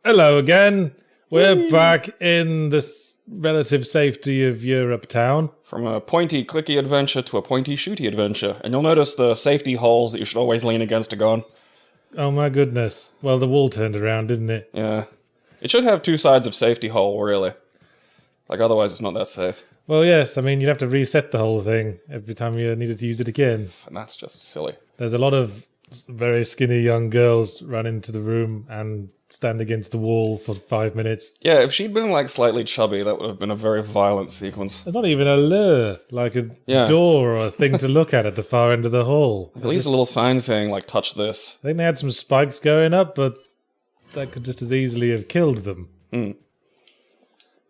Hello again. We're back in the relative safety of Europe town. From a pointy, clicky adventure to a pointy, shooty adventure. And you'll notice the safety holes that you should always lean against are gone. Oh my goodness. Well, the wall turned around, didn't it? Yeah. It should have two sides of safety hole, really. Like, otherwise it's not that safe. Well, yes. I mean, you'd have to reset the whole thing every time you needed to use it again. And that's just silly. There's a lot of very skinny young girls run into the room and stand against the wall for 5 minutes. Yeah, if she'd been, like, slightly chubby, that would have been a very violent sequence. There's not even a lure, like a door or a thing to look at the far end of the hall. At least a little sign saying, like, touch this. I think they had some spikes going up, but that could just as easily have killed them.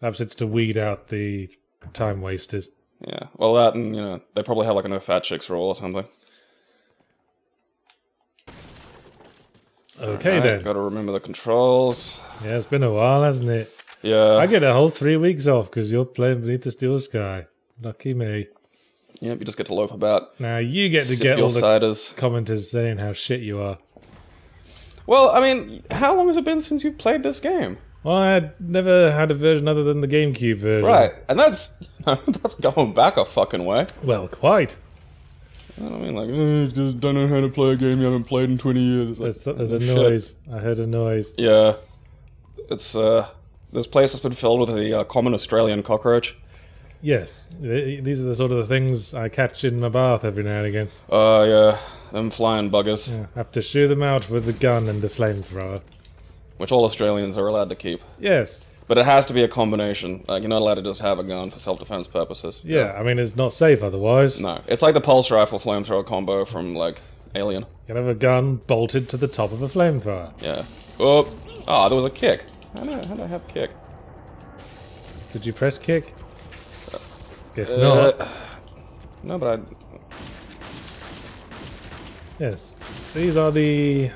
Perhaps it's to weed out the time wasters. Yeah, well that and, they probably have, like, a no fat chicks rule or something. Okay, then. Gotta remember the controls. Yeah, it's been a while, hasn't it? Yeah. I get a whole 3 weeks off because you're playing Beneath the Steel Sky. Lucky me. Yep, you just get to loaf about. Now you get to Sip get your all the ciders. commenters saying how shit you are. Well, I mean, how long has it been since you've played this game? Well, I had never had a version other than the GameCube version. Right, and that's going back a fucking way. Well, quite. I mean, like, just don't know how to play a game you haven't played in 20 years. It's like, There's a shit. noise. I heard a noise. Yeah. It's, this place has been filled with the common Australian cockroach. Yes, these are the sort of the things I catch in my bath every now and again. Yeah, them flying buggers. Yeah, have to shoot them out with the gun and the flamethrower. Which all Australians are allowed to keep. Yes. But it has to be a combination. Like, you're not allowed to just have a gun for self-defense purposes. Yeah, I mean, it's not safe otherwise. No. It's like the pulse rifle flamethrower combo from, like, Alien. You can have a gun bolted to the top of a flamethrower. Yeah. Oh, there was a kick. How did I have kick? Did you press kick? Guess not. No, but Yes, these are the...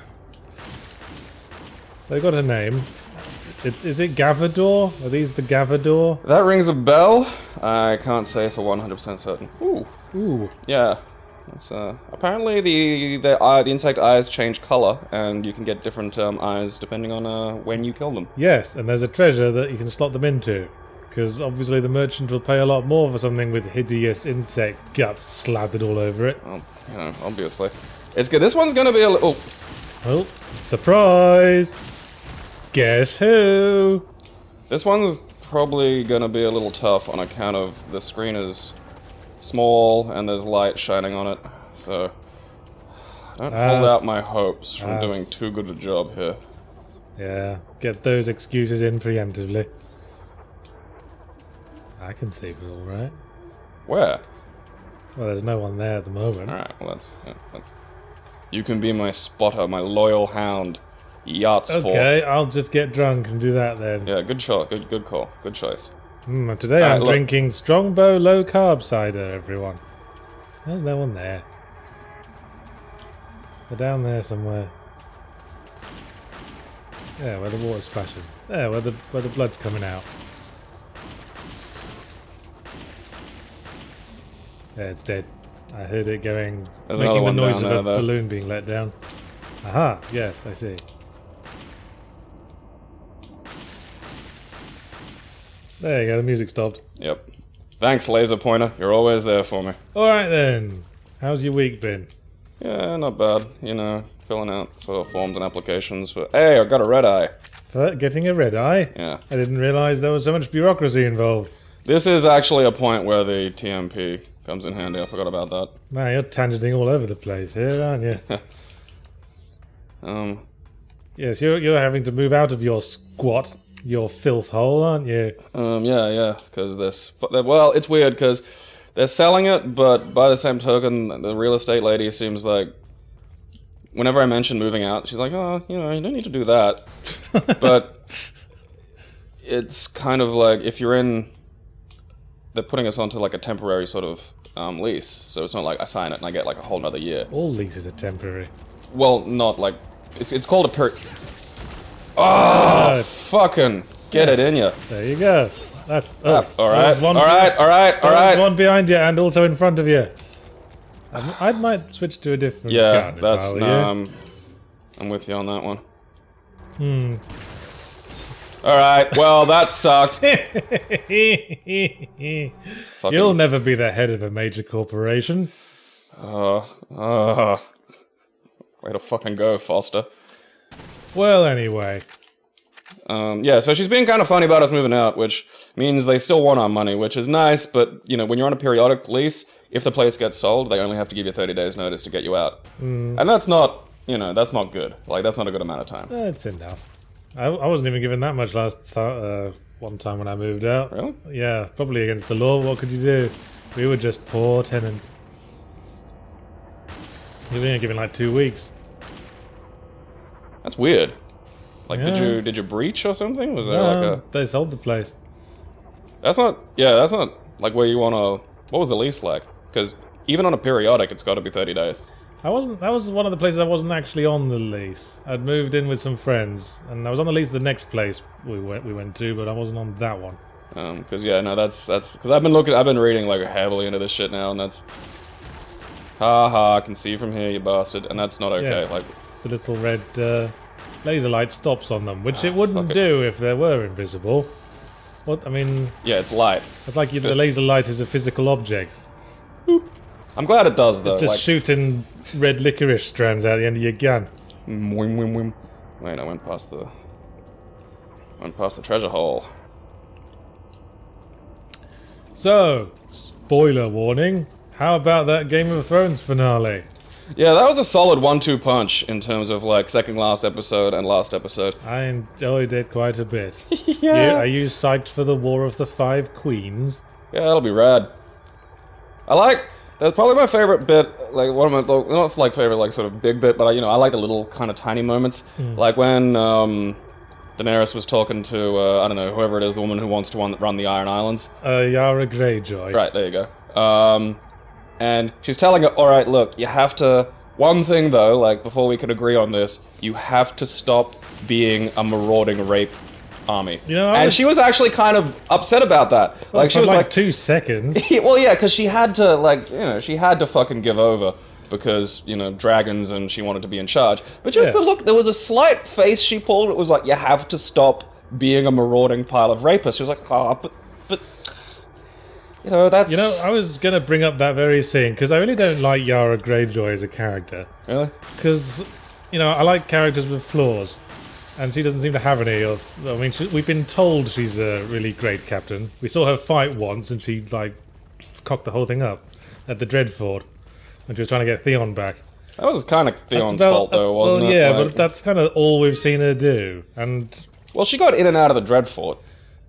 They got a name. Is it Gavador? Are these the Gavador? that rings a bell. I can't say for 100% certain. Ooh. Yeah. It's, apparently the insect eyes change color, and you can get different eyes depending on when you kill them. Yes, and there's a treasure that you can slot them into. Because obviously the merchant will pay a lot more for something with hideous insect guts slathered all over it. Well, obviously. It's good. This one's gonna be a little... Well, surprise! Guess who? This one's probably gonna be a little tough on account of the screen is small and there's light shining on it. So, don't hold out my hopes from doing too good a job here. Yeah, get those excuses in preemptively. I can save it all right. Where? Well, there's no one there at the moment. Alright, well that's... You can be my spotter, my loyal hound. Yachts Okay, forth. I'll just get drunk and do that then. Yeah, good shot, good call, good choice. Today I'm look. drinking Strongbow low carb cider, everyone. There's no one there. They're down there somewhere. Yeah, where the water's splashing. There, where the blood's coming out. Yeah, it's dead. I heard it going, There's making the another one noise of down a there, though. balloon being let down. Aha, yes, I see. There you go, the music stopped. Yep. Thanks, laser pointer. You're always there for me. Alright then, how's your week been? Yeah, not bad. Filling out sort of forms and applications for... Hey, I got a red eye. For getting a red eye? Yeah. I didn't realise there was so much bureaucracy involved. This is actually a point where the TMP comes in handy. I forgot about that. Man, you're tangenting all over the place here, aren't you? Yes, you're having to move out of your squat, your filth hole, aren't you? Yeah, because this... Well, it's weird, because they're selling it, but by the same token, the real estate lady seems like... Whenever I mention moving out, she's like, oh, you don't need to do that. But it's kind of like, if you're in... They're putting us onto, like, a temporary sort of lease, so it's not like I sign it and I get, like, a whole nother year. All leases are temporary. Well, not, like... It's called a Oh, fucking get it in you. There you go. That, Alright, alright. One behind you and also in front of you. I might switch to a different Yeah, gun if that's I were no. you. I'm with you on that one. Alright, well, that sucked. You'll never be the head of a major corporation. Way to fucking go, Foster. Well, anyway. Yeah, so she's being kind of funny about us moving out, which means they still want our money, which is nice, but, you know, when you're on a periodic lease, if the place gets sold, they only have to give you 30 days notice to get you out. And that's not, you know, that's not good. Like, that's not a good amount of time. That's enough. I wasn't even given that much one time when I moved out. Really? Yeah, probably against the law. What could you do? We were just poor tenants. We were given like 2 weeks. That's weird. Like, Yeah. did you breach or something? Was there like a... They sold the place. That's not like where you wanna... What was the lease like? Because even on a periodic, it's gotta be 30 days. That was one of the places I wasn't actually on the lease. I'd moved in with some friends, and I was on the lease the next place we went to, but I wasn't on that one. Because yeah, no, that's because I've been reading like heavily into this shit now, and that's... I can see from here, you bastard, and that's not okay. Yeah. Like, The little red laser light stops on them, which it wouldn't do if they were invisible. What, I mean... Yeah, it's light. It's like the laser light is a physical object. I'm glad it does, though. It's just like, shooting red licorice strands out the end of your gun. Wait, I went past the treasure hole. So, spoiler warning. How about that Game of Thrones finale? Yeah, that was a solid 1-2 punch in terms of like second last episode and last episode. I enjoyed it quite a bit. Yeah. Are you psyched for the War of the Five Queens? Yeah, that'll be rad. That's probably my favorite bit, like one of my, not like favorite like sort of big bit, but you know, I like the little kind of tiny moments. Like when Daenerys was talking to, I don't know, whoever it is, the woman who wants to run the Iron Islands. Yara Greyjoy. Right, there you go. And she's telling her, alright, look, you have to... One thing, though, like, before we could agree on this, you have to stop being a marauding rape army. You know, and she was actually kind of upset about that. Well, like, she was like... 2 seconds. Well, yeah, because she had to, like, you know, she had to fucking give over. Because, you know, dragons and she wanted to be in charge. But just to look, there was a slight face she pulled. It was like, you have to stop being a marauding pile of rapists. She was like, but... You know, that's... You know, I was going to bring up that very scene, because I really don't like Yara Greyjoy as a character. Really? Because, you know, I like characters with flaws. And she doesn't seem to have any. We've been told she's a really great captain. We saw her fight once, and she, like, cocked the whole thing up at the Dreadfort, when she was trying to get Theon back. That was kind of Theon's fault, though, wasn't it? Yeah, like... but that's kind of all we've seen her do. And... Well, she got in and out of the Dreadfort.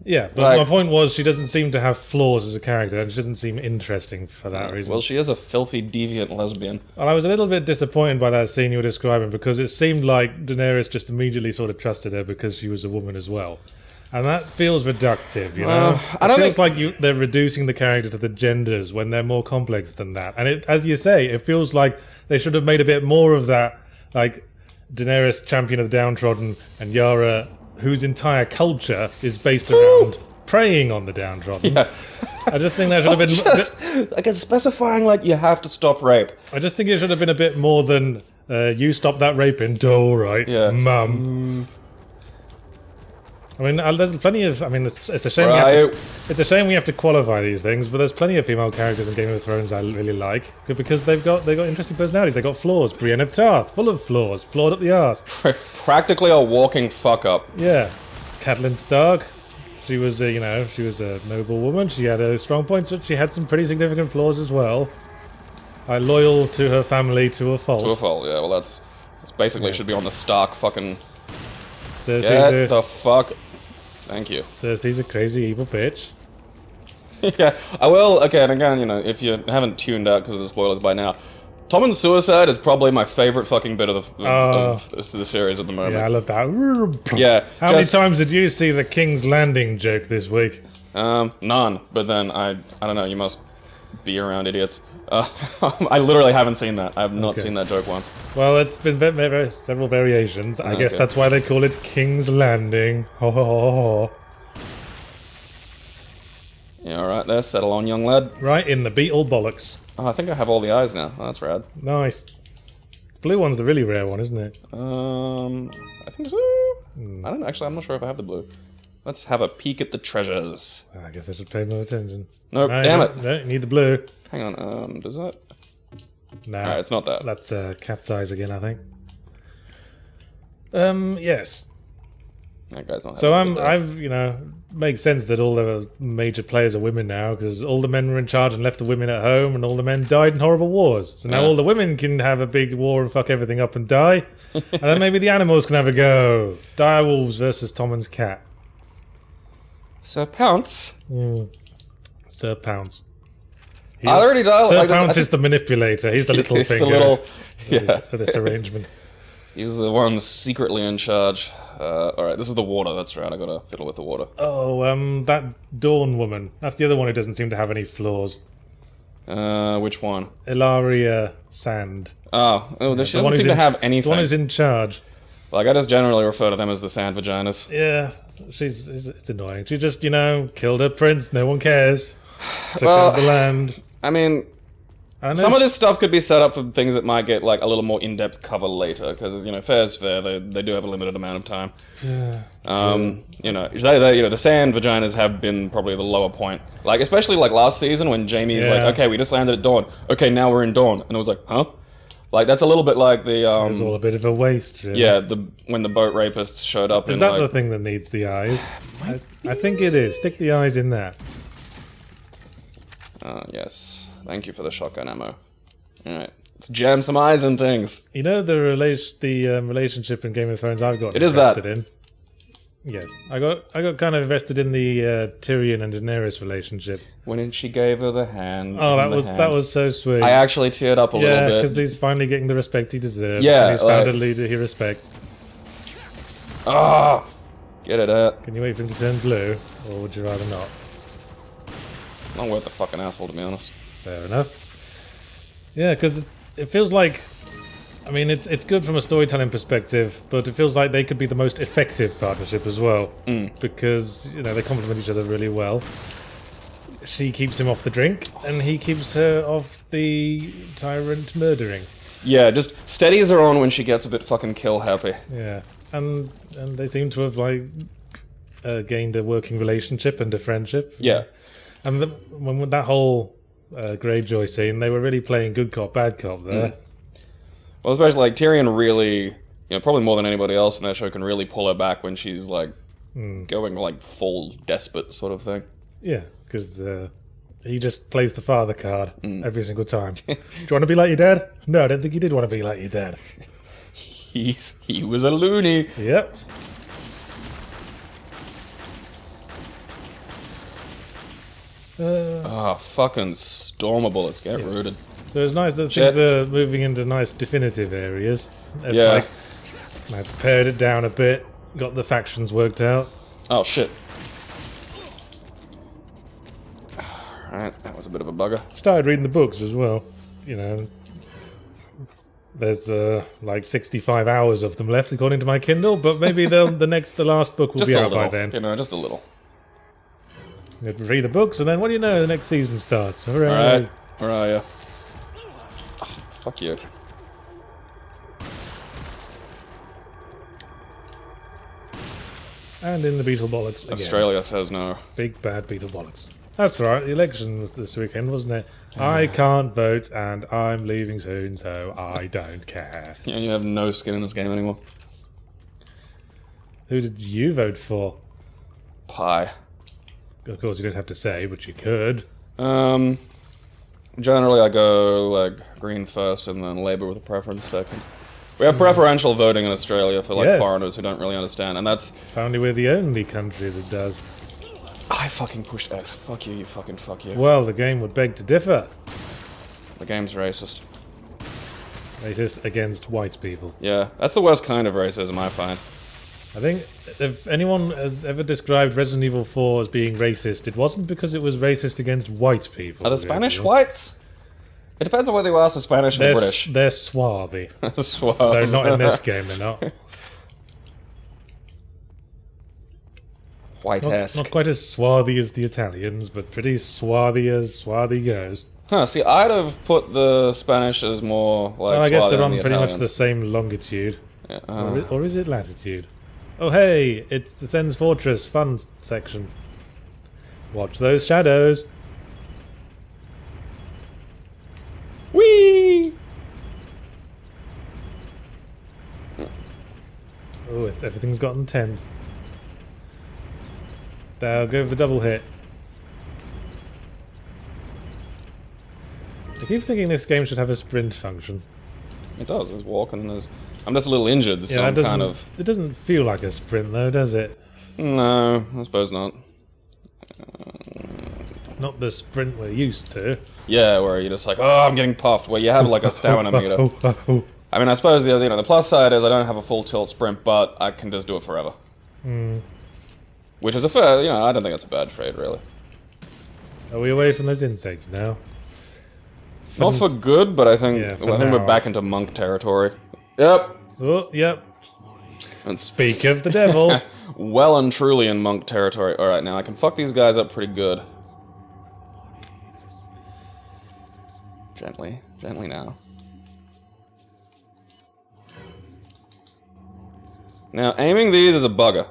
Yeah, but my point was she doesn't seem to have flaws as a character, and she doesn't seem interesting for that reason. Well, she is a filthy, deviant lesbian. And I was a little bit disappointed by that scene you were describing, because it seemed like Daenerys just immediately sort of trusted her because she was a woman as well. And that feels reductive, you know? It feels like they're reducing the character to the genders when they're more complex than that. And it, as you say, it feels like they should have made a bit more of that, like Daenerys, champion of the downtrodden, and Yara, whose entire culture is based around preying on the downtrodden. Yeah. I just think that should have been... Like, it's specifying, like, you have to stop rape. I just think it should have been a bit more than, you stop that raping, alright, mum. I mean, there's plenty of... I mean, it's a shame it's a shame we have to qualify these things, but there's plenty of female characters in Game of Thrones I really like, because they've got interesting personalities, they've got flaws. Brienne of Tarth, full of flaws, flawed up the arse. Practically a walking fuck-up. Yeah. Catelyn Stark, she was a noble woman, she had her strong points, but she had some pretty significant flaws as well. Loyal to her family to a fault. To a fault, yeah, well that's basically should be on the Stark fucking... Get the fuck... Thank you. Cersei's a crazy evil bitch. Yeah, I will, okay, and again, you know, if you haven't tuned out because of the spoilers by now, Tommen's suicide is probably my favorite fucking bit of the series at the moment. Yeah, I love that. Yeah. How many times did you see the King's Landing joke this week? None, but then I don't know, you must be around idiots. I literally haven't seen that. I have not seen that joke once. Well, it's been several variations. I guess that's why they call it King's Landing. Ho ho ho ho. Yeah, alright there. Settle on, young lad. Right in the beetle bollocks. Oh, I think I have all the eyes now. Oh, that's rad. Nice. The blue one's the really rare one, isn't it? I think so. I don't actually. I'm not sure if I have the blue. Let's have a peek at the treasures. I guess I should pay more attention. Nope, damn it. No, you need the blue. Hang on, does that? No, Alright, it's not that. That's cat's eyes again, I think. Yes. That guy's not So having a good day. I've, makes sense that all the major players are women now, because all the men were in charge and left the women at home, and all the men died in horrible wars. So now Yeah. all the women can have a big war and fuck everything up and die, and then maybe the animals can have a go. Dire wolves versus Tommen's cat. Sir Pounce. Sir Pounce. I already died. Sir Pounce is the manipulator. He's the little He's finger the little. Yeah. of this arrangement. He's the one secretly in charge. Alright, this is the water, that's right, I gotta fiddle with the water. Oh, that Dawn woman. That's the other one who doesn't seem to have any flaws. Which one? Ilaria Sand. Oh, she The doesn't one who's seem to in- have The anything. one who's in charge. Like, I just generally refer to them as the sand vaginas. Yeah, it's annoying. She just, killed her prince. No one cares. Took Well, over the land. I mean, I know some of this stuff could be set up for things that might get, like, a little more in-depth cover later, because, fair's fair, they do have a limited amount of time. Yeah. The sand vaginas have been probably the lower point. Like, especially, like, last season when Jamie's Yeah. like, okay, we just landed at dawn. Okay, now we're in dawn. And it was like, huh? Like, that's a little bit like the, It was all a bit of a waste. Really. yeah, when the boat rapists showed up Is in, that like... the thing that needs the eyes? I think it is. Stick the eyes in there. Yes. Thank you for the shotgun ammo. Alright. Let's jam some eyes in things. The relationship in Game of Thrones I've got It is that. invested in. Yes, I got kind of invested in the Tyrion and Daenerys relationship. When she gave her the hand. Oh, and the that hand. was so sweet. I actually teared up a little Yeah, bit. because he's finally getting the respect he deserves. Yeah, and he's found like- a leader he respects. Ah! Get it out. Can you wait for him to turn blue, or would you rather not? Not worth the fucking asshole, to be honest. Fair enough. Yeah, because it feels like... I mean, it's good from a storytelling perspective, but it feels like they could be the most effective partnership as well. Because, they complement each other really well. She keeps him off the drink, and he keeps her off the tyrant murdering. Yeah, just steadies her on when she gets a bit fucking kill happy. Yeah. And they seem to have, gained a working relationship and a friendship. Yeah. And when with that whole Greyjoy scene, they were really playing good cop, bad cop there. Well, especially, like, Tyrion really, probably more than anybody else in that show, can really pull her back when she's, like, going, like, full despot sort of thing. Yeah, because he just plays the father card every single time. Do you want to be like your dad? No, I don't think you did want to be like your dad. He was a loony. Yep. Fucking stormer bullets, get rooted. So it's nice that Shit. things are moving into nice definitive areas. They've, Yeah. I've pared it down a bit, got the factions worked out. Oh, shit. Alright, that was a bit of a bugger. Started reading the books as well. There's 65 hours of them left according to my Kindle, but maybe the last book will Just be a out by little, then. just a little. You read the books, and then what do you know? The next season starts. Hooray. Alright, where are you? Fuck you. And in the Beetle Bollocks again. Australia says no. Big bad Beetle Bollocks. That's right, the election was this weekend, wasn't it? I can't vote, and I'm leaving soon, so I don't care. You have no skin in this game anymore. Who did you vote for? Pie. Of course, you don't have to say, but you could. Generally I go, like, Green first and then Labour with a preference second. We have preferential voting in Australia for, like, Yes. foreigners who don't really understand, and that's... Apparently we're the only country that does. I fucking pushed X. Fuck you, you fucking fuck you. Well, the game would beg to differ. The game's racist. Racist against white people. Yeah, that's the worst kind of racism, I find. I think if anyone has ever described Resident Evil 4 as being racist, it wasn't because it was racist against white people. Are the Spanish whites? It depends on whether you ask the Spanish or the British. They're swarthy. Suave. Though not in this game, they're not. White-esque. Not quite as swarthy as the Italians, but pretty swarthy as swarthy goes. Huh, see, I'd have put the Spanish as more, like, Well, I guess suave they're than on the pretty much Italians. the same longitude. Yeah, Or is it latitude? Oh hey, it's the Sen's Fortress fun section. Watch those shadows. Whee! Oh, everything's gotten tense. Now go for the double hit. I keep thinking this game should have a sprint function. It does. It's walking. I'm just a little injured, so I'm kind of. It doesn't feel like a sprint, though, does it? No, I suppose not. Not the sprint we're used to. Yeah, where you're just like, oh, I'm getting puffed. Where you have like a stamina meter. I mean, I suppose the plus side is I don't have a full tilt sprint, but I can just do it forever. Which is a fair. I don't think it's a bad trade, really. Are we away from those insects now? Not for good, but I think Yeah, we're back into monk territory. Yep. Oh, yep. And Speak of the devil. well and truly in monk territory. Alright, now I can fuck these guys up pretty good. Gently. Gently now. Now, aiming these is a bugger.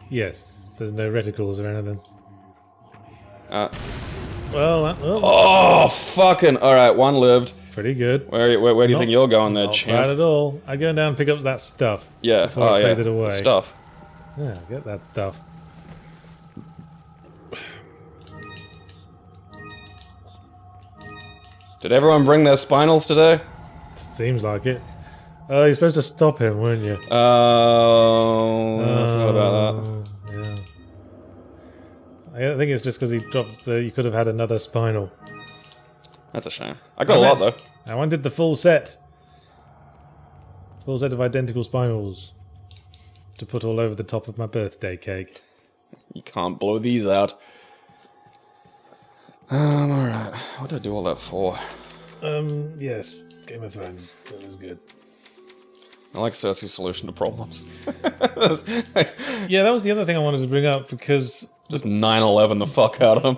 Yes. There's no reticles or anything. Well, oh, fucking... Alright, one lived. Pretty good. Where do you think you're going there, Not champ? bad at all. I go down and pick up that stuff. Yeah, Before it faded away. Stuff. Yeah, get that stuff. Did everyone bring their spinals today? Seems like it. Oh, you're supposed to stop him, weren't you? Oh, I forgot about that. Yeah. I think it's just because he dropped you could have had another spinal. That's a shame. I got a lot, though. I wanted the full set. Full set of identical spinals. To put all over the top of my birthday cake. You can't blow these out. Alright. What did I do all that for? Yes. Game of Thrones. That was good. I like Cersei's solution to problems. Yeah, that was the other thing I wanted to bring up, because... Just 9/11 the fuck out of them.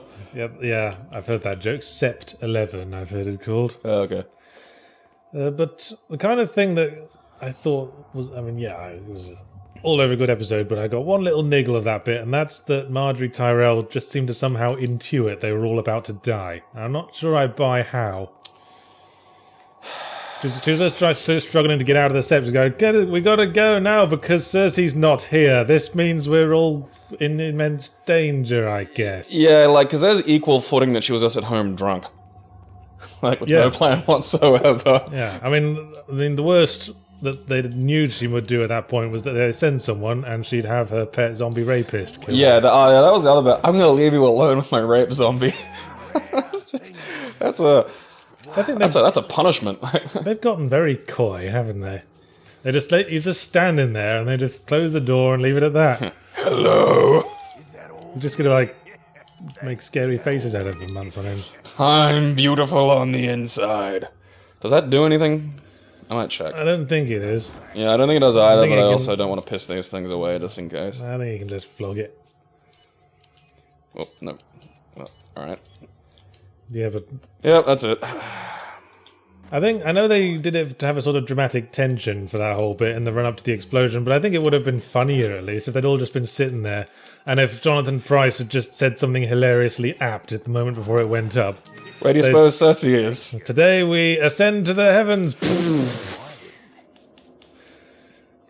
Yeah, I've heard that joke. Sept 11, I've heard it called. Oh, okay. But the kind of thing that I thought was... I mean, yeah, it was all over a good episode, but I got one little niggle of that bit, and that's that Marjorie Tyrell just seemed to somehow intuit they were all about to die. I'm not sure I buy how. She was just struggling to get out of the steps, going, we gotta go now because Cersei's not here. This means we're all in immense danger, I guess. Yeah, like, because there's equal footing that she was just at home drunk. Like, with no plan whatsoever. Yeah, I mean, the worst that they knew she would do at that point was that they'd send someone and she'd have her pet zombie rapist killed. Yeah, that was the other bit. I'm gonna leave you alone with my rape zombie. That's a punishment. They've gotten very coy, haven't they? He's just standing there and they just close the door and leave it at that. Hello. He's just gonna, like, make scary faces out of him months on end. I'm beautiful on the inside. Does that do anything? I might check. I don't think it is. Yeah, I don't think it does either, but I also don't want to piss these things away just in case. I think you can just flog it. Oh, no. Oh, alright. Yeah, but... Yep, that's it. I know they did it to have a sort of dramatic tension for that whole bit in the run-up to the explosion, but I think it would have been funnier, at least, if they'd all just been sitting there, and if Jonathan Pryce had just said something hilariously apt at the moment before it went up. Where do you suppose Cersei is? Today we ascend to the heavens.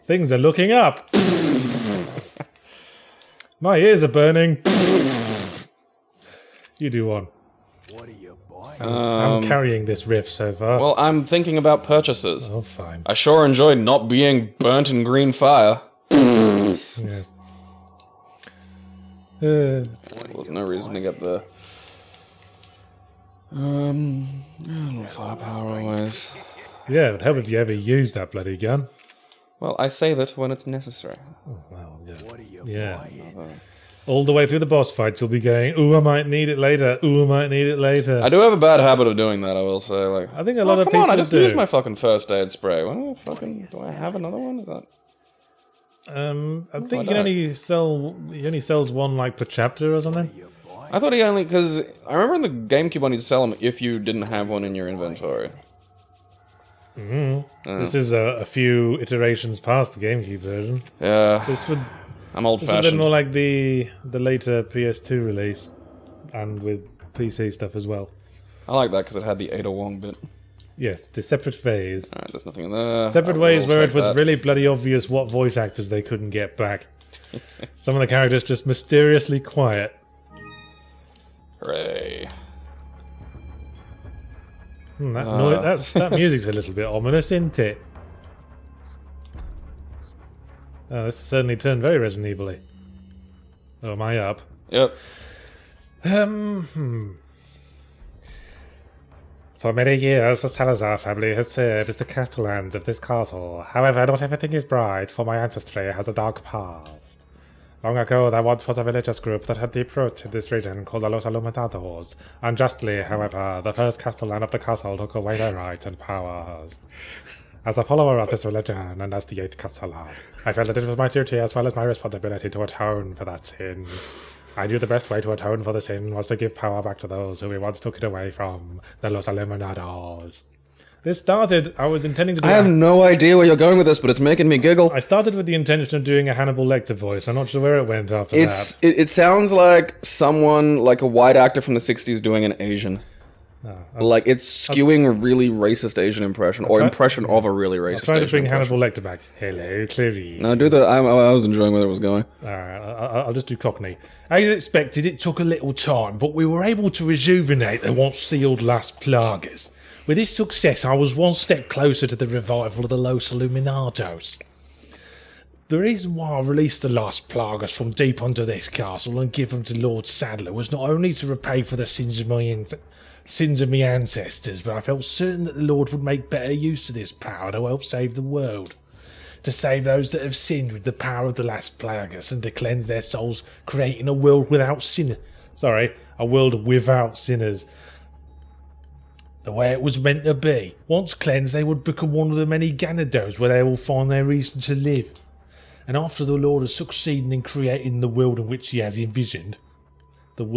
Things are looking up. My ears are burning. You do one. What are you buying? I'm carrying this riff so far. Well, I'm thinking about purchases. Oh, fine. I sure enjoyed not being burnt in green fire. Yes. There's no reason to get the... firepower always. Yeah, it would help if you ever used that bloody gun. Well, I say that when it's necessary. Oh, well, yeah. What are you Yeah. buying? All the way through the boss fights, you'll be going, ooh, I might need it later. Ooh, I might need it later. I do have a bad habit of doing that, I will say. Like, I think a lot of come people on, I just do. used my fucking first aid spray. Do I have another one? Is that... I think he only sells one, like, per chapter or something. I thought he only... Because I remember in the GameCube one, he'd sell them if you didn't have one in your inventory. This is a few iterations past the GameCube version. Yeah, This would I'm been old-fashioned. more like the later PS2 release, and with PC stuff as well. I like that because it had the Ada Wong bit. Yes, the separate phase. Alright, there's nothing in there. Separate I ways will where take it was that. really bloody obvious what voice actors they couldn't get back. Some of the characters just mysteriously quiet. Hooray. That music's a little bit ominous, isn't it? Oh, this certainly turned very Resident Evil-y. Oh, am I up? Yep. For many years, the Salazar family has served as the castellans of this castle. However, not everything is bright, for my ancestry has a dark past. Long ago, there once was a religious group that had deep roots in this region called the Los Illuminados. Unjustly, however, the first castellan of the castle took away their rights and powers. As a follower of this religion, and as the 8th castellan, I felt that it was my duty as well as my responsibility to atone for that sin. I knew the best way to atone for the sin was to give power back to those who we once took it away from, the Los Illuminados. This started, I was intending to do... I have no idea where you're going with this, but it's making me giggle. I started with the intention of doing a Hannibal Lecter voice. I'm not sure where it went after that. It sounds like someone, like a white actor from the 60s doing an Asian. Like, it's skewing a really racist Asian impression, or impression of a really racist Try to Asian bring impression. Hannibal Lecter back. Hello, Clarice. No, do that. I was enjoying where it was going. Alright, I'll just do Cockney. As expected, it took a little time, but we were able to rejuvenate the once sealed Las Plagas. With this success, I was one step closer to the revival of the Los Illuminados. The reason why I released the Las Plagas from deep under this castle and give them to Lord Sadler was not only to repay for the sins of my ancestors, but I felt certain that the Lord would make better use of this power to help save the world. To save those that have sinned with the power of the Las Plagas and to cleanse their souls, creating a world without sinners. A world without sinners. The way it was meant to be. Once cleansed, they would become one of the many Ganados where they will find their reason to live. And after the Lord has succeeded in creating the world in which he has envisioned,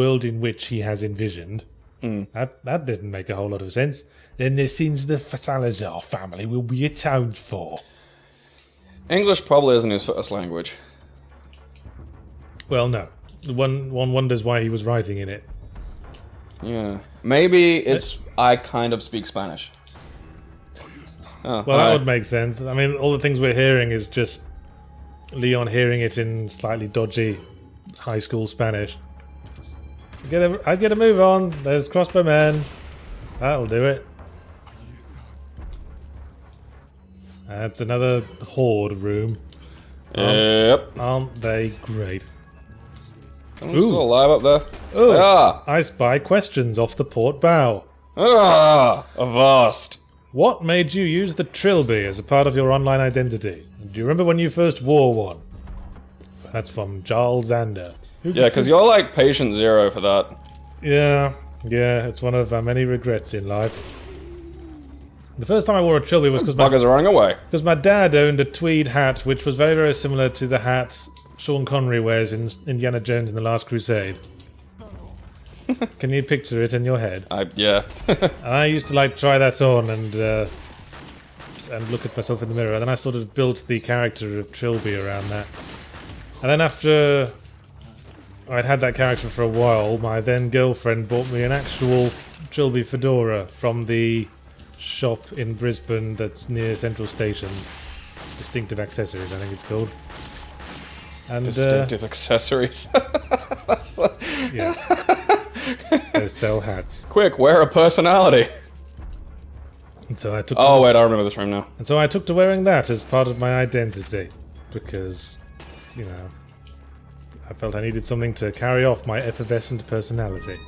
that didn't make a whole lot of sense, then the sins of the Salazar family will be atoned for. English probably isn't his first language. Well, no. One wonders why he was writing in it. Yeah. Maybe it's I kind of speak Spanish. Oh, Well, hi. that would make sense. I mean, all the things we're hearing is just Leon hearing it in slightly dodgy high school Spanish. I'd get a move on. There's crossbow man. That'll do it. That's another horde room. Yep. Aren't they great? Someone's still alive up there. Oh, Ah! I spy questions off the port bow. Ah! Avast! What made you use the Trilby as a part of your online identity? Do you remember when you first wore one? That's from Charles Zander. Yeah, because you're like patient zero for that. Yeah, it's one of our many regrets in life. The first time I wore a Trilby was because Buggers are running away. my dad owned a tweed hat which was very, very similar to the hat Sean Connery wears in Indiana Jones and the Last Crusade. Can you picture it in your head? Yeah. And I used to like try that on and look at myself in the mirror. And then I sort of built the character of Trilby around that. And then after I'd had that character for a while, my then girlfriend bought me an actual Trilby fedora from the shop in Brisbane that's near Central Station. Distinctive Accessories, I think it's called. And, Distinctive accessories. That's yeah. They sell hats. Quick, wear a personality. And so I took Oh wait, I remember this room now. And so I took to wearing that as part of my identity. Because, I felt I needed something to carry off my effervescent personality.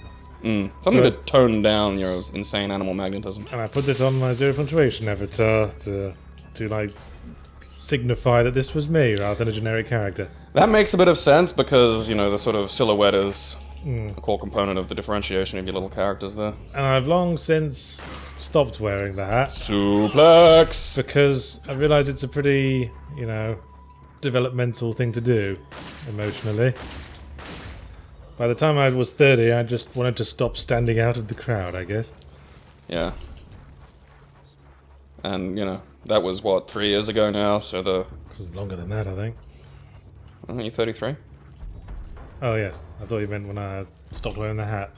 Something to tone down your insane animal magnetism. And I put it on my Zero Punctuation avatar to like, signify that this was me rather than a generic character. That makes a bit of sense because, the sort of silhouette is a core component of the differentiation of your little characters there. And I've long since stopped wearing the hat. Suplex! Because I realised it's a pretty, developmental thing to do, emotionally. By the time I was 30, I just wanted to stop standing out of the crowd, I guess. Yeah. And, you know, that was, what, 3 years ago now, so the... It was longer than that, I think. You're 33? Oh, yes. I thought you meant when I stopped wearing the hat.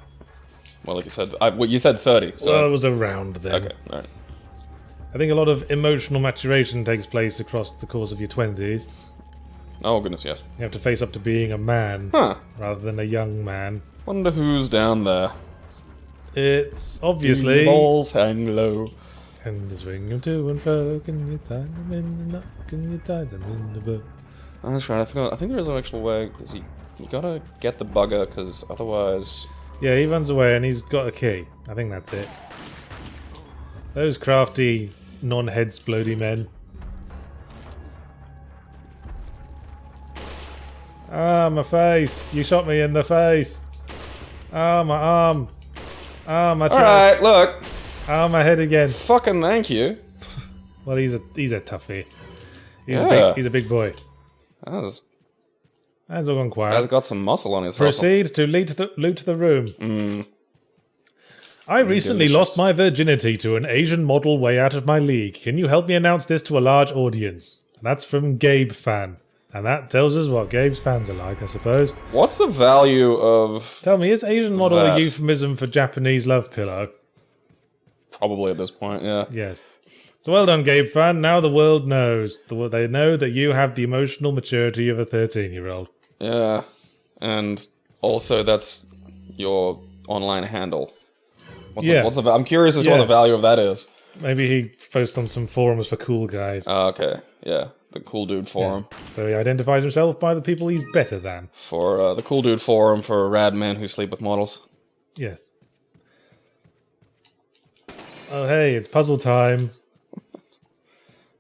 Well, like you said, well, you said 30, so... Well, it was around then. Okay, alright. I think a lot of emotional maturation takes place across the course of your 20s. Oh, goodness, yes. You have to face up to being a man, Huh. rather than a young man. Wonder who's down there. It's obviously... The balls hang low. And you swing them to and fro, can you tie them in the knot, can you tie them in the bow? Oh, that's right, I forgot. I think there is an actual way, because you gotta get the bugger, because otherwise... Yeah, he runs away and he's got a key. I think that's it. Those crafty, non-head-splody men. Ah, my face! You shot me in the face! Ah, my arm! Ah, my chest! Alright, look! Ah, my head again! Fucking thank you. Well, he's a toughie. Yeah. He's a big boy. That's That's all gone He's quiet. got some muscle on his muscle. Proceed to loot the room. I recently lost my virginity to an Asian model way out of my league. Can you help me announce this to a large audience? That's from Gabe Fan. And that tells us what Gabe's fans are like, I suppose. What's the value of... Tell me, is Asian model that? a euphemism for Japanese love pillow? Probably at this point, yeah. Yes. So well done, Gabe Fan. Now the world knows. They know that you have the emotional maturity of a 13-year-old. Yeah. And also that's your online handle. I'm curious as to what the value of that is. Maybe he posts on some forums for cool guys. Oh, okay. Yeah. The Cool Dude Forum. Yeah. So he identifies himself by the people he's better than. For the Cool Dude Forum for rad men who sleep with models. Yes. Oh, hey, it's puzzle time.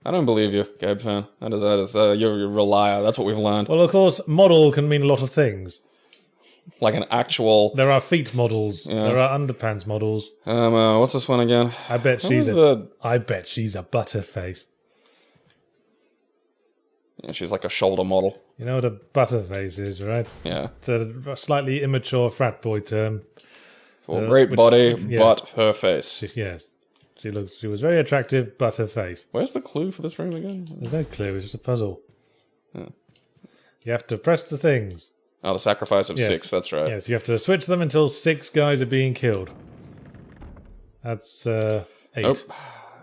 I don't believe you, Gabe Fan. You're a liar. That's what we've learned. Well, of course, model can mean a lot of things. Like an actual... There are feet models. Yeah. There are underpants models. What's this one again? I bet she's a butterface. Yeah, she's like a shoulder model. You know what a butterface is, right? Yeah. It's a slightly immature frat boy term. For great body, yeah. but her face. Yes. She was very attractive, but her face. Where's the clue for this room again? There's no clue, it's just a puzzle. Yeah. You have to press the things. Oh, the sacrifice of 6, that's right. Yes, you have to switch them until 6 guys are being killed. That's 8. Nope.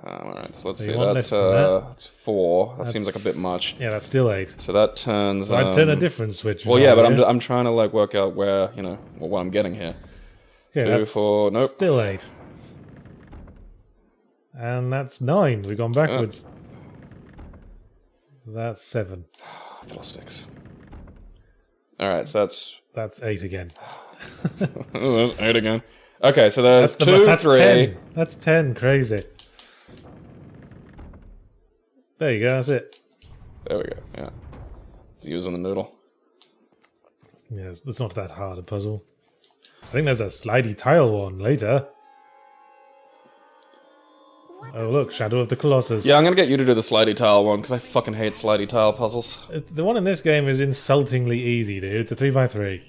Alright, so let's So see. you want That's less than that? that's 4. That seems like a bit much. Yeah, that's still 8. So that turns... So I'd turn a different switch. Well, yeah, but I'm trying to like work out where, you know, what I'm getting here. Okay, 2, that's 4, nope. Still 8. And that's 9. We've gone backwards. That's 7. Fiddlesticks. Alright, so That's 8 again. 8 again. Okay, so there's That's 2, that's 3... 10. That's 10. Crazy. There you go. That's it. There we go, yeah. It's using the noodle. Yeah, it's not that hard a puzzle. I think there's a slidey tile one later. Oh look, Shadow of the Colossus. Yeah, I'm gonna get you to do the slidey tile one, because I fucking hate slidey tile puzzles. The one in this game is insultingly easy, dude. It's a 3x3.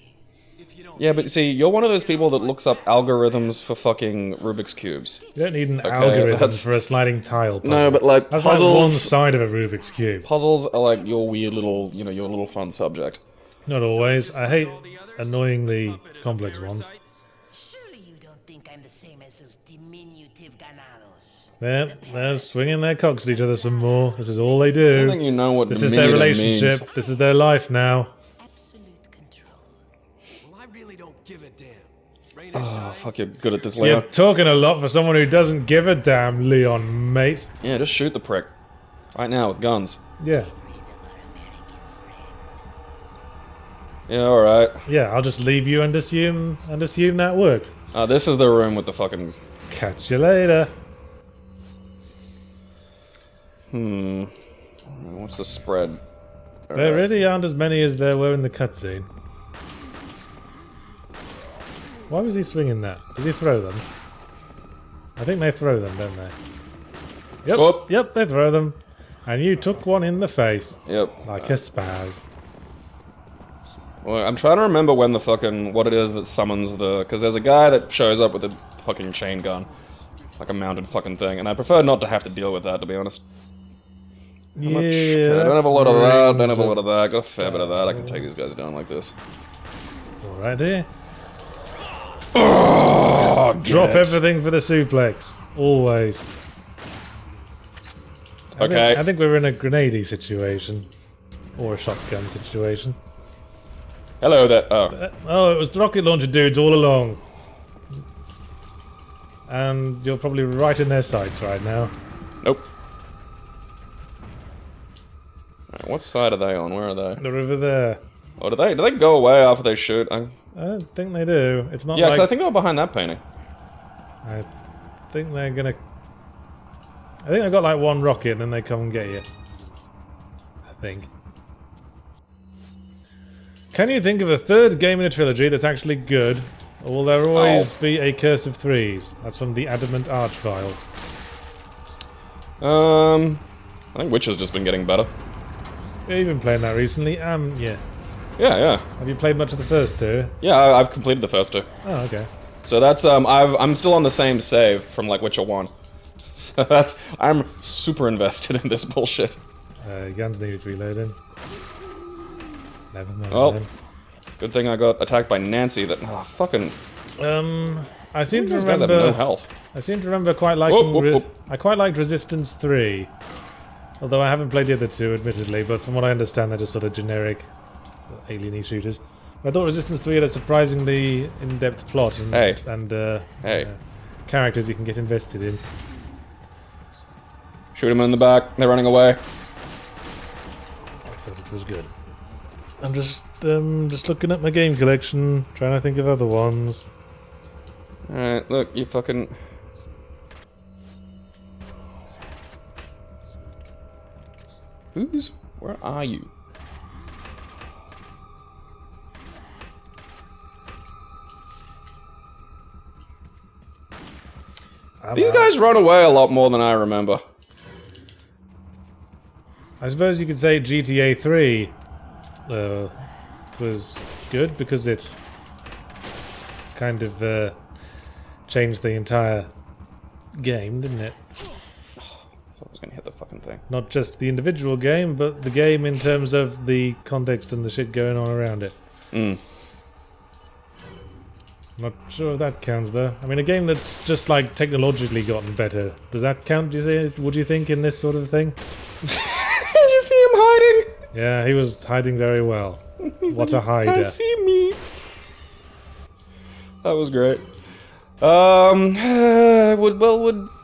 Yeah, but see, you're one of those people that looks up algorithms for fucking Rubik's Cubes. You don't need an algorithm that's- for a sliding tile puzzle. No, but like That's puzzles... like one side of a Rubik's Cube. Puzzles are like your weird little, you know, your little fun subject. Not always. I hate annoyingly complex ones. Surely you don't think I'm the same as those diminutive ganados. They're swinging their cocks at each other some more. This is all they I do. don't think you know what This is their diminutive relationship. means. This is their life now. Absolute control. Well, I really don't give a damn. Rain or Oh, shine, fuck, you're good at this, You're Leon. talking a lot for someone who doesn't give a damn, Leon, mate. Yeah, just shoot the prick. Right now, with guns. Yeah. Yeah, alright. Yeah, I'll just leave you and assume that worked. This is the room with the fucking... Catch you later. What's the spread? There really aren't as many as there were in the cutscene. Why was he swinging that? Does he throw them? I think they throw them, don't they? Yep, Whoop. yep, they throw them. And you took one in the face, Yep. like a spaz. Well, I'm trying to remember when the fucking... what it is that summons the... because there's a guy that shows up with a fucking chain gun. like a mounted fucking thing, and I prefer not to have to deal with that, to be honest. How much? Yeah, Okay, I don't have a lot of that, don't have a brings lot of that, got a fair bit of that, I can take these guys down like this. Alright here. Oh, Drop everything for the suplex. Always. Okay. I think we're in a grenade situation. Or a shotgun situation. Hello there. Oh. Oh, it was the rocket launcher dudes all along. And you're probably right in their sights right now. Nope. Alright, what side are they on? Where are they? They're over there. Oh, do they go away after they shoot? I don't think they do. It's not Yeah, like... because I think they were behind that painting. I think they're gonna... I think they've got like one rocket and then they come and get you. I think. Can you think of a third game in a trilogy that's actually good? Or will there always be a Curse of Threes? That's from the Adamant Archvile. I think Witcher's just been getting better. Yeah, you've been playing that recently. Yeah. Yeah. Have you played much of the first two? Yeah, I've completed the first two. Oh, okay. So that's, I'm still on the same save from, like, Witcher 1. So that's, I'm super invested in this bullshit. Guns need reloading. Never mind. Oh. Then. Good thing I got attacked by Nancy that, fucking... I seem to These guys have remember... no health. I seem to remember quite liking... Whoop. I quite liked Resistance 3. Although I haven't played the other two, admittedly, but from what I understand, they're just sort of generic alien-y shooters. I thought Resistance 3 had a surprisingly in-depth plot and characters you can get invested in. Shoot him in the back, they're running away. I thought it was good. I'm just looking at my game collection, trying to think of other ones. Alright, look, you fucking... Where are you? These guys run away a lot more than I remember. I suppose you could say GTA 3 was good because it kind of changed the entire game, didn't it? I was gonna hit the fucking thing. Not just the individual game, but the game in terms of the context and the shit going on around it. Not sure if that counts though. I mean, a game that's just like technologically gotten better. Does that count? Do you say? Would you think in this sort of thing? Did you see him hiding? Yeah, he was hiding very well. What a hider! Can't see me. That was great.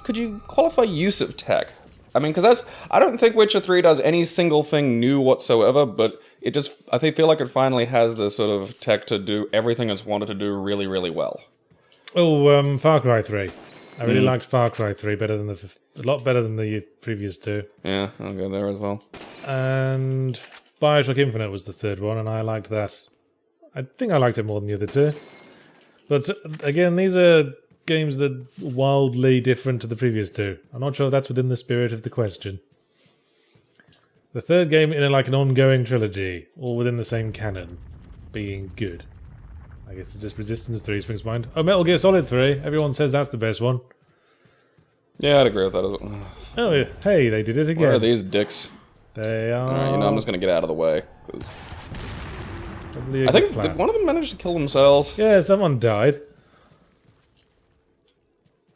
Could you qualify use of tech? I mean, because I don't think Witcher 3 does any single thing new whatsoever, but it just, I feel like it finally has the sort of tech to do everything it's wanted to do really, really well. Oh, Far Cry 3. I really liked Far Cry 3 better than a lot better than the previous two. Yeah, I'll go there as well. And Bioshock Infinite was the third one, and I liked that. I think I liked it more than the other two. But again, these are games that are wildly different to the previous two. I'm not sure if that's within the spirit of the question. The third game in like an ongoing trilogy, all within the same canon, being good. I guess it's just Resistance 3 springs to mind. Oh, Metal Gear Solid 3. Everyone says that's the best one. Yeah, I'd agree with that as well. Oh, yeah. Hey, they did it again. Where are these dicks? They are... Alright, I'm just gonna get out of the way. 'Cause probably a I think, good plan. did one of them manage to kill themselves? Yeah, someone died.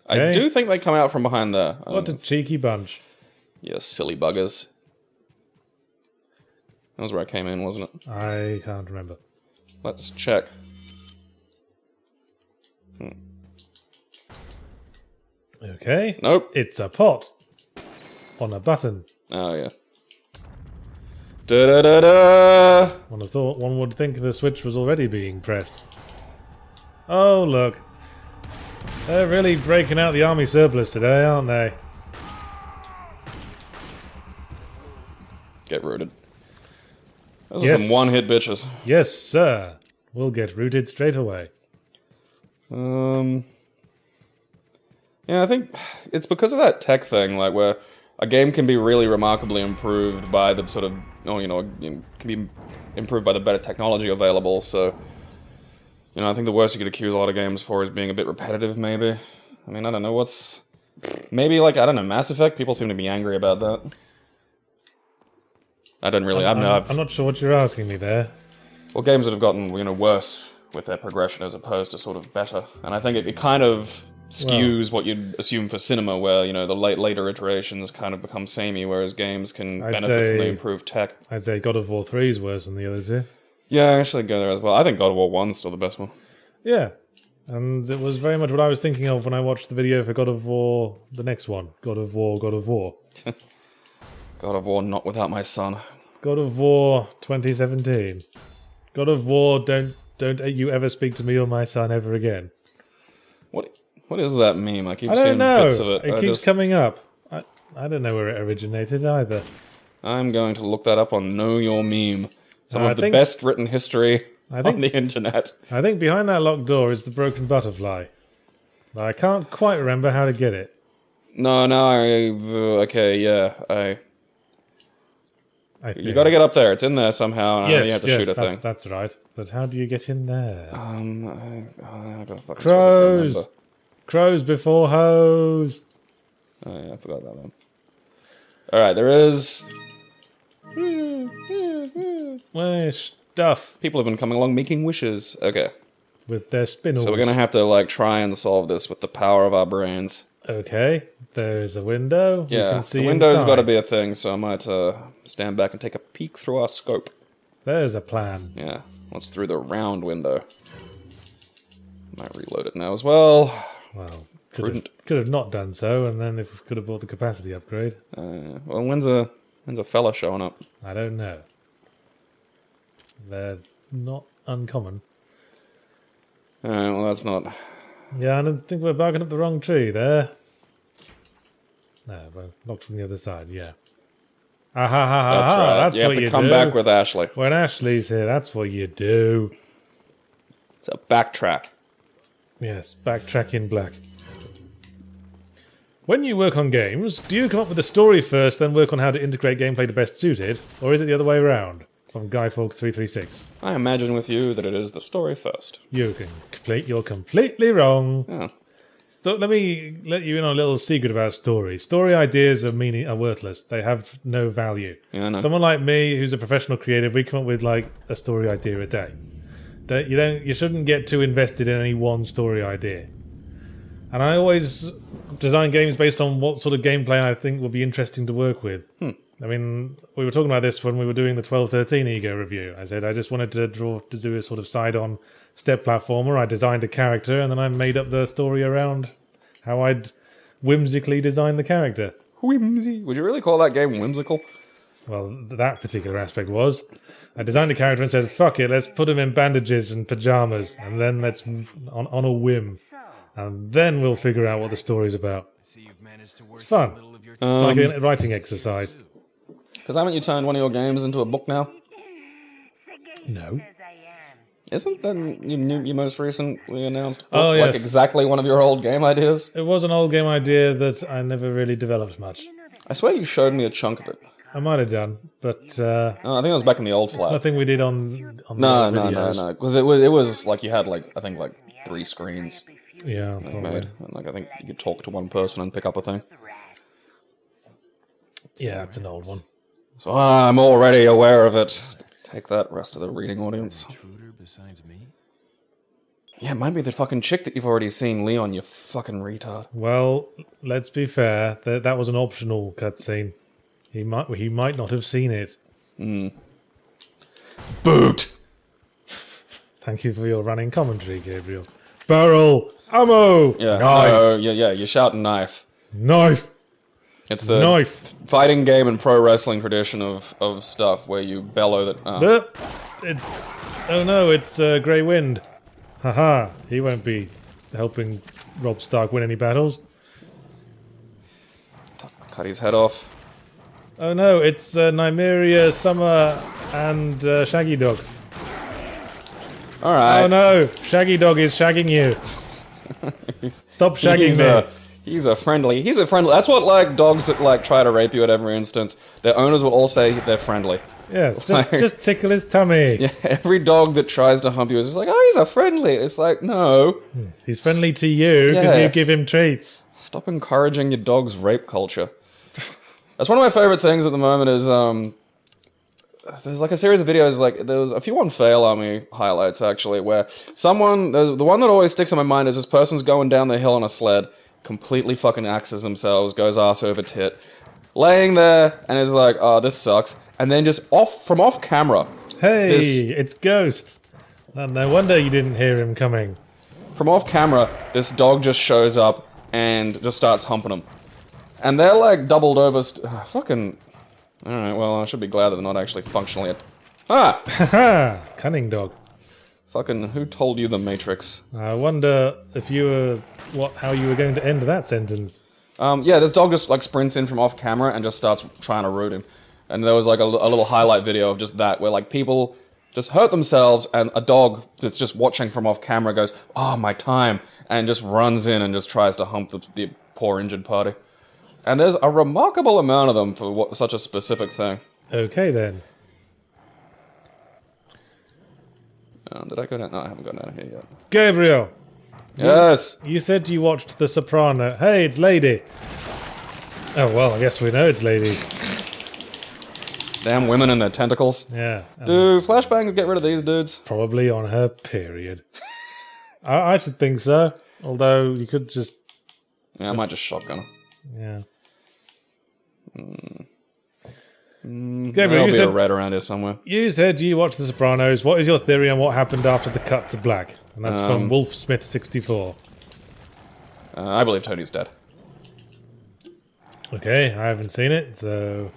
I do think they come out from behind there. What a cheeky bunch. Yeah, silly buggers. That was where I came in, wasn't it? I can't remember. Let's check. Okay. Nope. It's a pot. On a button. Oh, yeah. Da-da-da-da! One would think the switch was already being pressed. Oh, look. They're really breaking out the army surplus today, aren't they? Get rooted. Those are some one-hit bitches. Yes, sir. We'll get rooted straight away. Yeah, I think it's because of that tech thing, like where a game can be really remarkably improved by the sort of, can be improved by the better technology available. So, I think the worst you could accuse a lot of games for is being a bit repetitive. Maybe. I mean, I don't know Maybe, like, I don't know, Mass Effect? People seem to be angry about that. I don't really... I'm not sure what you're asking me there. Well, games that have gotten, worse with their progression as opposed to sort of better. And I think it kind of skews what you'd assume for cinema, where, the later iterations kind of become samey, whereas games can benefit from the improved tech. I'd say God of War 3 is worse than the other two. Yeah, I actually go there as well. I think God of War 1 is still the best one. Yeah. And it was very much what I was thinking of when I watched the video for God of War, the next one. God of War, God of War. God of War not without my son. God of War 2017. God of War, don't you ever speak to me or my son ever again. What is that meme? I keep I seeing don't know. bits of it. It keeps coming up. I don't know where it originated either. I'm going to look that up on Know Your Meme. Some of the best written history on the internet. I think behind that locked door is the broken butterfly. But I can't quite remember how to get it. Okay, yeah, you got to get up there. It's in there somehow. And you have to shoot a thing. That's right. But how do you get in there? I gotta fucking Crows! Crows before hoes! Oh yeah, I forgot that one. Alright, there is... Wish stuff. People have been coming along making wishes. Okay. With their spinels. So we're gonna have to, try and solve this with the power of our brains. Okay. There's a window. Yeah, we can see the window's inside. got to be a thing, so I might stand back and take a peek through our scope. There's a plan. Yeah, what's through the round window? Might reload it now as well. Well, could have not done so, and then if we could have bought the capacity upgrade. Well, when's a fella showing up? I don't know. They're not uncommon. Alright, well that's not... Yeah, I don't think we're barking up the wrong tree there. No, we're locked from the other side, yeah. Ah, ha, ha, ha, That's ha, right. that's You have what to you come do. back with Ashley. When Ashley's here, that's what you do. It's a backtrack. Yes, backtrack in black. When you work on games, do you come up with the story first, then work on how to integrate gameplay to best suit it? Or is it the other way around? From Guy Fawkes 336. I imagine with you that it is the story first. You're completely wrong. Yeah. So let me let you in on a little secret about story. Story ideas are worthless. They have no value. Yeah, I know. Someone like me, who's a professional creative, we come up with a story idea a day. You shouldn't get too invested in any one story idea. And I always design games based on what sort of gameplay I think will be interesting to work with. I mean, we were talking about this when we were doing the 1213 Ego review. I said I just wanted to do a sort of side-on step platformer. I designed a character, and then I made up the story around how I'd whimsically design the character. Whimsy. Would you really call that game whimsical? Well, that particular aspect was. I designed a character and said, fuck it, let's put him in bandages and pajamas, and then let's, on a whim, and then we'll figure out what the story's about. It's fun. It's like a writing exercise. Because haven't you turned one of your games into a book now? No. Isn't that your most recently announced book? Oh, yes. Like exactly one of your old game ideas? It was an old game idea that I never really developed much. I swear you showed me a chunk of it. I might have done, but I think it was back in the old flat. nothing we did on No. videos. Because it was like you had I think 3 screens. Yeah, Made. probably. And, I think you could talk to one person and pick up a thing. Yeah, it's an old one. So I'm already aware of it. Take that, rest of the reading audience. Besides me? Yeah, it might be the fucking chick that you've already seen, Leon, you fucking retard. Well, let's be fair. That was an optional cutscene. He might not have seen it. Boot! Thank you for your running commentary, Gabriel. Barrel! Ammo! Yeah, Knife! you shout knife. Knife! It's the Knife! fighting game and pro wrestling tradition of stuff where you bellow that... Oh no, it's Grey Wind. Haha, he won't be helping Robb Stark win any battles. Cut his head off. Oh no, it's Nymeria, Summer, and Shaggy Dog. Alright. Oh no, Shaggy Dog is shagging you. Stop shagging me. He's a friendly. That's what dogs that try to rape you at every instance. Their owners will all say they're friendly. Yes, just tickle his tummy. Yeah, every dog that tries to hump you is just oh, he's a friendly. It's no. He's friendly to you because you give him treats. Stop encouraging your dog's rape culture. That's one of my favorite things at the moment is, there's like a series of videos, like, there was a few on Fail Army highlights, actually, where the one that always sticks in my mind is this person's going down the hill on a sled, completely fucking axes themselves, goes ass over tit, laying there, and is like, oh, this sucks, and then just from off camera. Hey, it's Ghost. No wonder you didn't hear him coming. From off camera, this dog just shows up and just starts humping them. And they're like doubled over. Fucking. Alright, well, I should be glad that they're not actually functionally. Haha! Cunning dog. Fucking, who told you the Matrix? I wonder if you were. How you were going to end that sentence. Yeah, this dog just like sprints in from off camera and just starts trying to root him. And there was like a little highlight video of just that, where like people just hurt themselves, and a dog that's just watching from off camera goes, oh, my time, and just runs in and just tries to hump the poor injured party. And there's a remarkable amount of them for such a specific thing. Okay, then. Did I go down? No, I haven't gone down here yet. Gabriel! Yes! You said you watched The Soprano. Hey, it's Lady! Oh, well, I guess we know it's Lady. Damn women and their tentacles. Yeah. Do flashbangs get rid of these dudes? Probably on her period. I should think so. Although, you could just... Yeah, I might just shotgun her. Yeah. Gabriel, Gabriel, there'll be a red around here somewhere. You said you watched The Sopranos. What is your theory on what happened after the cut to black? And that's from Wolfsmith64. I believe Tony's dead. Okay, I haven't seen it, so...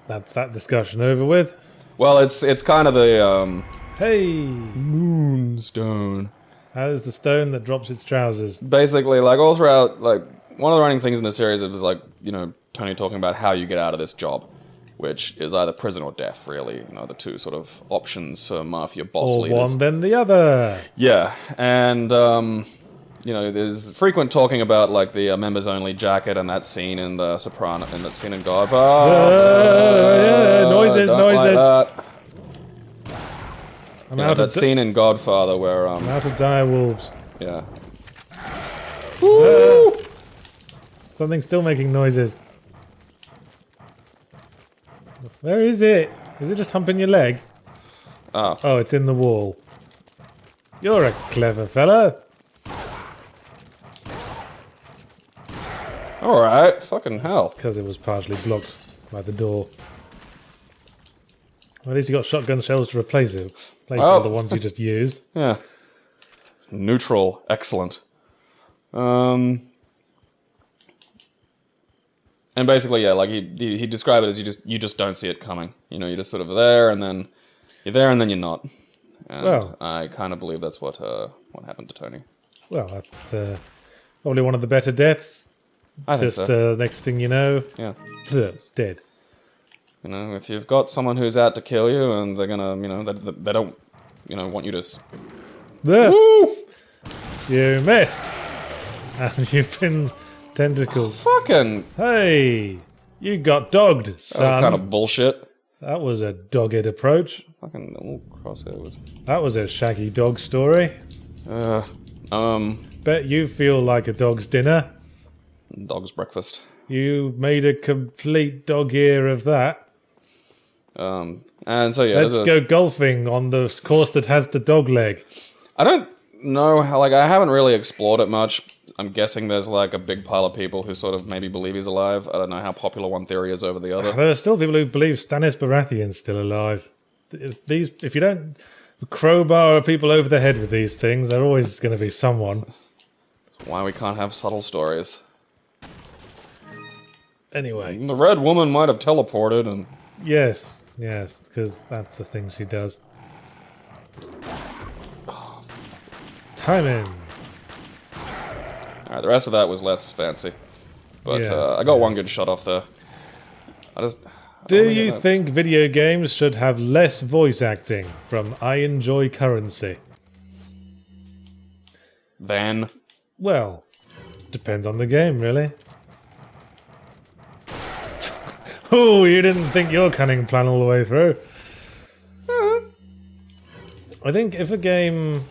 That's that discussion over with. Well, it's kind of the, Hey! Moonstone. How is the stone that drops its trousers? Basically, like, all throughout, like, one of the running things in the series is, like, you know, Tony talking about how you get out of this job, which is either prison or death, really, you know, the two sort of options for mafia boss Or leaders. one then the other. Yeah, and, you know, there's frequent talking about, like, the members-only jacket and that scene in The Soprano, and that scene in Yeah, noises, don't noises. like that. I'm You know, out that of scene in Godfather where, I'm out of dire wolves. yeah. Something's still making noises. Where is it? Is it just humping your leg? Oh. Oh, it's in the wall. You're a clever fella. Alright, fucking hell. Because it was partially blocked by the door. Well, at least you got shotgun shells to replace it. The ones you just used. Yeah. Neutral. Excellent. And basically, yeah, like he described it as you just don't see it coming. You know, you're just sort of there, and then you're there, and then you're not. And Well. I kind of believe that's what happened to Tony. Well, that's probably one of the better deaths. I think Just so. next thing you know, Yeah. dead. You know, if you've got someone who's out to kill you, and they're gonna, you know, they don't, you know, want you to. There. Woo! You missed. And you've been tentacled. Fucking. Hey, you got dogged, That was son. kind of bullshit. That was a dogged approach. Fucking little crosshair was. That was a shaggy dog story. Bet you feel like a dog's dinner. Dog's breakfast. You made a complete dog ear of that. And so yeah, Let's go golfing on the course that has the dog leg. I don't know how, like, I haven't really explored it much. I'm guessing there's like a big pile of people who sort of maybe believe he's alive. I don't know how popular one theory is over the other. There are still people who believe Stannis Baratheon's still alive. If you don't crowbar people over the head with these things, they're always going to be someone. Why we can't have subtle stories. Anyway, The Red Woman might have teleported, and yes, because that's the thing she does. Timing. alright, the rest of that was less fancy. But Yes, I got one good shot off there. Do you think video games should have less voice acting from I Enjoy Currency? Van? Well, depends on the game, really. Oh, you didn't think your cunning plan all the way through. I think if a game...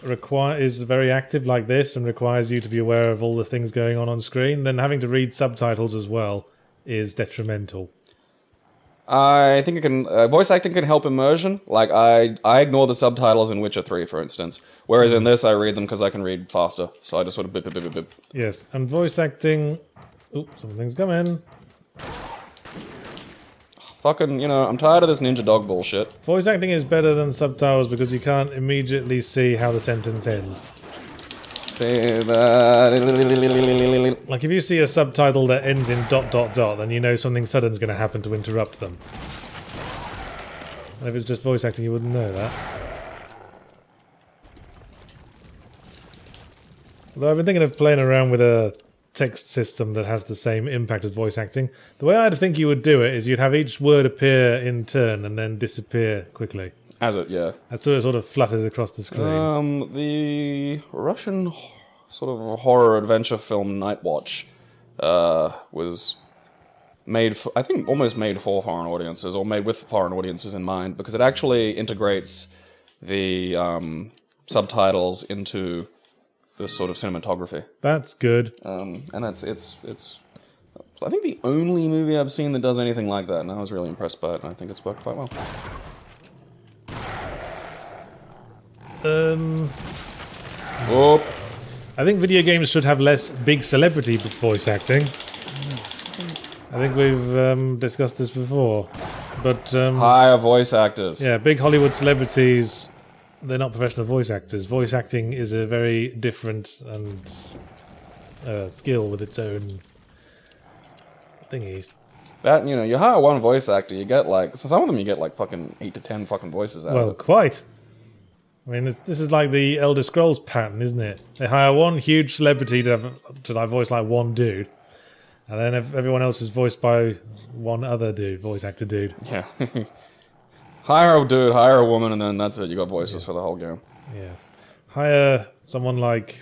is very active like this and requires you to be aware of all the things going on screen, then having to read subtitles as well is detrimental. I think it can. Voice acting can help immersion. Like I ignore the subtitles in Witcher 3, for instance. Whereas in this, I read them because I can read faster. So I just sort of bip, bip, bip, bip, bip. Yes, and voice acting. Oops, something's coming. Fucking, I'm tired of this ninja dog bullshit. Voice acting is better than subtitles because you can't immediately see how the sentence ends. Say that. Like if you see a subtitle that ends in ... then you know something sudden's going to happen to interrupt them. And if it's just voice acting, you wouldn't know that. Although I've been thinking of playing around with a text system that has the same impact as voice acting. The way I'd think you would do it is you'd have each word appear in turn and then disappear quickly. As it, yeah. And so it sort of flutters across the screen. The Russian sort of horror adventure film Night Watch was made, I think almost made for foreign audiences, or made with foreign audiences in mind, because it actually integrates the subtitles into this sort of cinematography. That's good. And it's I think the only movie I've seen that does anything like that, and I was really impressed by it, and I think it's worked quite well. Oh. I think video games should have less big celebrity voice acting. I think we've discussed this before. But hire voice actors. Yeah, big Hollywood celebrities, they're not professional voice actors. Voice acting is a very different and skill with its own thingies. That, you hire one voice actor, you get some of them you get fucking 8 to 10 fucking voices out of it. Quite. I mean, this is like the Elder Scrolls pattern, isn't it? They hire one huge celebrity to voice like one dude, and then everyone else is voiced by one other dude, voice actor dude. Yeah. Hire a dude, hire a woman, and then that's it. You got voices for the whole game. Yeah. Hire someone like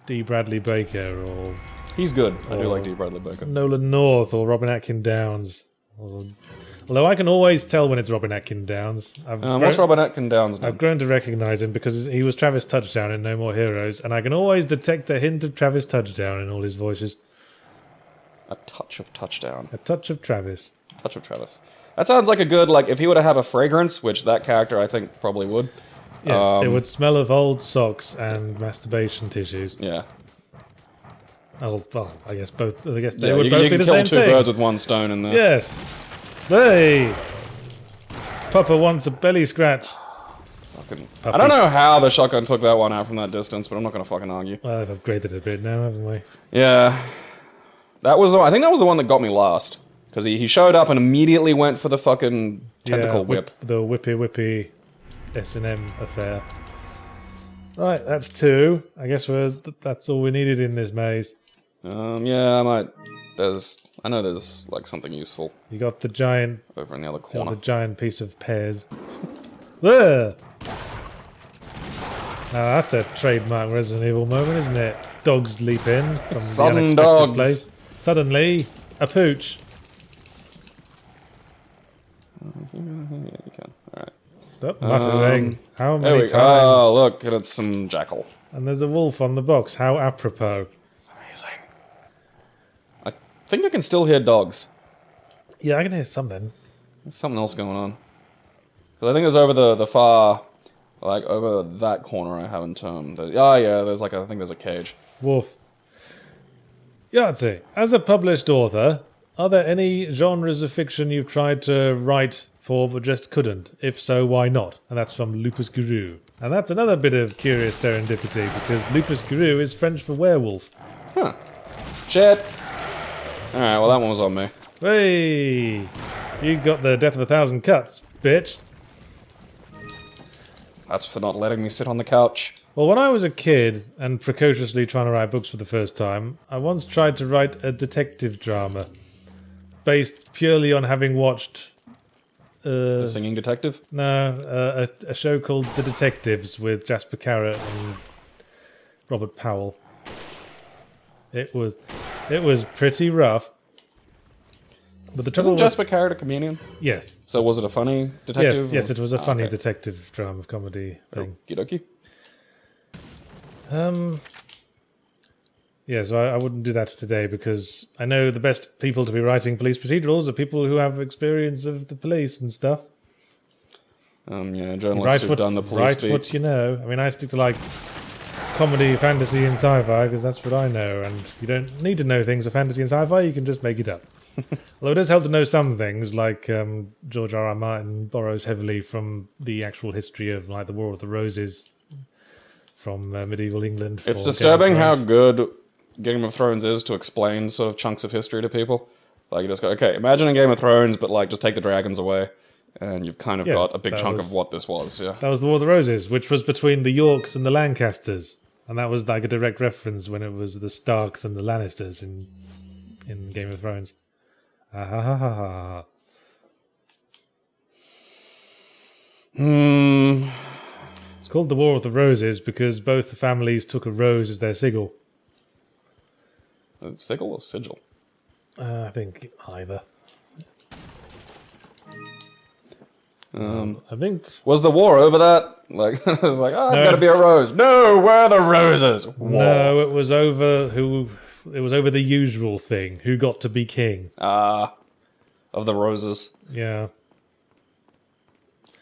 D. Bradley Baker or... He's good. I do like D. Bradley Baker. Nolan North or Robin Atkin Downs. Although I can always tell when it's Robin Atkin Downs. What's Robin Atkin Downs done? I've grown to recognise him because he was Travis Touchdown in No More Heroes, and I can always detect a hint of Travis Touchdown in all his voices. A touch of Touchdown. A touch of Travis. Touch of Travis. That sounds like a good, if he were to have a fragrance, which that character I think probably would. Yes, it would smell of old socks and masturbation tissues. Yeah. Oh, well, I guess both. I guess they Yeah, would you both can be the kill same two thing. birds with one stone in there. Yes. Hey! Papa wants a belly scratch. Fucking. Puppy. I don't know how the shotgun took that one out from that distance, but I'm not going to fucking argue. Well, I've upgraded a bit now, haven't we? Yeah. I think that was the one that got me last. Because he showed up and immediately went for the fucking tentacle whip. The whippy S&M affair. Right, that's 2. I guess that's all we needed in this maze. Yeah, I might. I know there's something useful You got the giant, over in the other corner. piece of pears. There. Now that's a trademark Resident Evil moment, isn't it? Dogs leap in from Sudden the unexpected dogs. place. Suddenly, a pooch. Yeah, you can. Alright. Stop muttering. How There many we times? go. Oh, look, and it's some jackal. And there's a wolf on the box. How apropos. Amazing. I think I can still hear dogs. Yeah, I can hear something. There's something else going on. 'Cause I think it's over the far, over that corner I haven't turned. Yeah, there's I think there's a cage. Wolf. Yahtzee, as a published author, are there any genres of fiction you've tried to write for but just couldn't? If so, why not? And that's from Lupus Guru. And that's another bit of curious serendipity, because Lupus Guru is French for werewolf. Huh. Shit. Alright, well that one was on me. Hey! You got the death of 1,000 cuts, bitch. That's for not letting me sit on the couch. Well, when I was a kid and precociously trying to write books for the first time, I once tried to write a detective drama based purely on having watched... The singing detective? No, a show called The Detectives with Jasper Carrot and Robert Powell. It was pretty rough. But the trouble Wasn't Jasper Carrot a comedian? Yes. So was it a funny detective? Yes, it was a funny okay. detective drama comedy thing. Okie dokie. Yeah, so I wouldn't do that today because I know the best people to be writing police procedurals are people who have experience of the police and stuff. Yeah, journalists who've done the police write beat. what you know. I mean, I stick to like comedy, fantasy, and sci-fi because that's what I know. And you don't need to know things of fantasy and sci-fi; you can just make it up. Although it does help to know some things, like George R. R. Martin borrows heavily from the actual history of like the War of the Roses from medieval England. It's disturbing how good Game of Thrones is to explain sort of chunks of history to people. Like you just go, okay, imagine a Game of Thrones, but like just take the dragons away, and you've kind of got a big chunk of what this was. Yeah, that was the War of the Roses, which was between the Yorks and the Lancasters, and that was like a direct reference when it was the Starks and the Lannisters in Game of Thrones. Ah, ha, ha, ha, ha. It's called the War of the Roses because both the families took a rose as their sigil. Is it sigil or sigil? I think either. I think Was the war over that? Like, I was like, oh, I've got to be a rose. No, where are the roses? War. no, it was over the usual thing. Who got to be king? Of the roses. Yeah.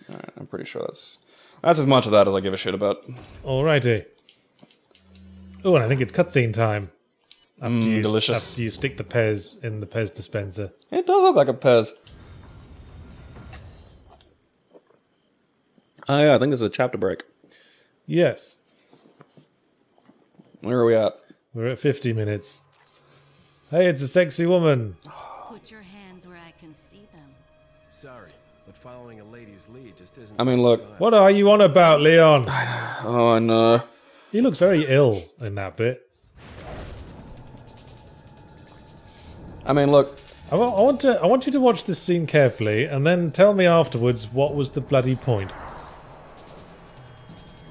All right, I'm pretty sure that's as much of that as I give a shit about. Alrighty. Oh, and I think it's cutscene time. Delicious. After you stick the Pez in the Pez dispenser. It does look like a Pez. Oh yeah, I think this is a chapter break. Yes. Where are we at? We're at 50 minutes. Hey, it's a sexy woman. Put your hands where I can see them. Sorry, but following a lady's lead just isn't. I mean, look. What are you on about, Leon? Oh no. He looks very ill in that bit. I mean, look. I want you to watch this scene carefully and then tell me afterwards what was the bloody point.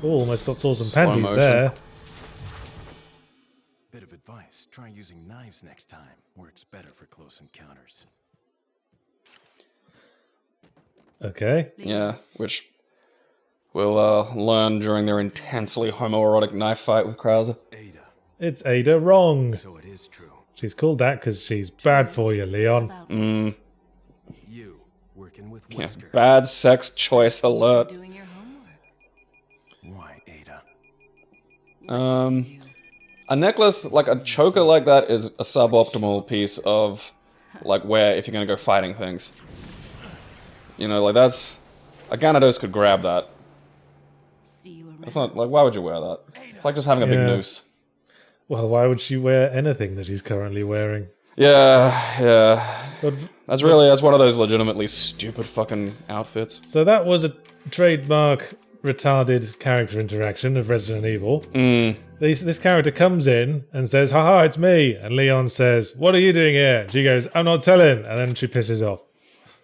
Oh, almost got swords and Slow panties motion. there. Bit of advice: try using knives next time. Works better for close encounters. Okay. Yeah, which we'll learn during their intensely homoerotic knife fight with Krauser. Ada, It's Ada wrong. so it is true. She's called that because she's bad for you, Leon. About You working with Yeah, Wesker. bad sex choice alert. doing your homework. Why, Ada? A necklace, like a choker like that, is a suboptimal piece of, like, where if you're gonna go fighting things. You know, like that's... A Gyarados could grab that. See you around. It's not, like, why would you wear that? It's like just having a big Yeah. noose. Well, why would she wear anything that she's currently wearing? Yeah. But, That's one of those legitimately stupid fucking outfits. so that was a trademark retarded character interaction of Resident Evil. This character comes in and says, haha, it's me. And Leon says, what are you doing here? She goes, I'm not telling. And then she pisses off.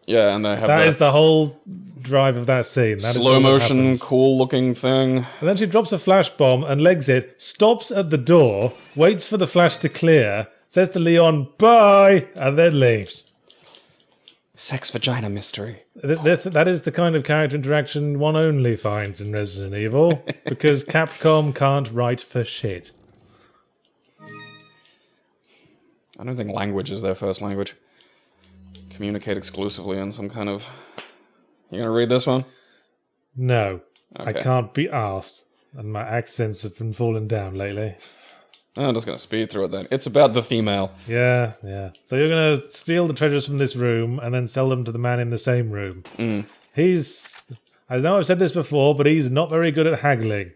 Yeah, and they have That is the whole drive of that scene. That is all slow that motion, happens. cool looking thing. And then she drops a flash bomb and legs it, stops at the door, waits for the flash to clear, says to Leon, bye, and then leaves. Sex vagina mystery. That is the kind of character interaction one only finds in Resident Evil, because Capcom can't write for shit. I don't think language is their first language. Communicate exclusively in some kind of... You gonna read this one? No, I Okay. can't be asked, and my accents have been falling down lately. I'm just gonna speed through it then. It's about the female. Yeah. So you're going to steal the treasures from this room and then sell them to the man in the same room. He's... I know I've said this before, but he's not very good at haggling.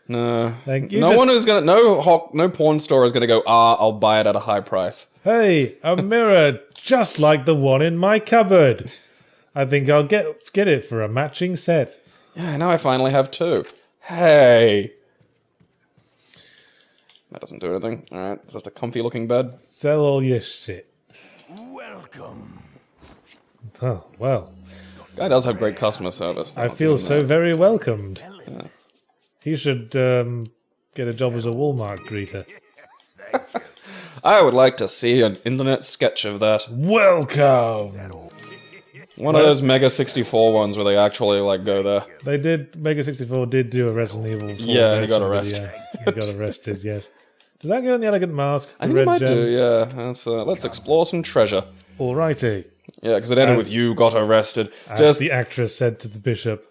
No. Like, you no just- one is gonna... No porn store is gonna go, I'll buy it at a high price. Hey, a mirror just like the one in my cupboard. I think I'll get it for a matching set. Yeah, now I finally have two. Hey! That doesn't do anything. Alright, it's just a comfy looking bed. Sell all your shit. Welcome. Oh, well. Guy does have great customer service. I feel so very welcomed. He should get a job as a Walmart greeter. I would like to see an internet sketch of that. Welcome! One of those Mega 64 ones where they actually, like, go there. They did. Mega 64 did do a Resident Evil 4 Yeah, he got version arrested. video. He got arrested, yes. Does that go in the Elegant Mask? I The think it red might gem? do, yeah. Let's explore some treasure. Alrighty. Yeah, because it ended As- with you got arrested. As Just, the actress said to the bishop.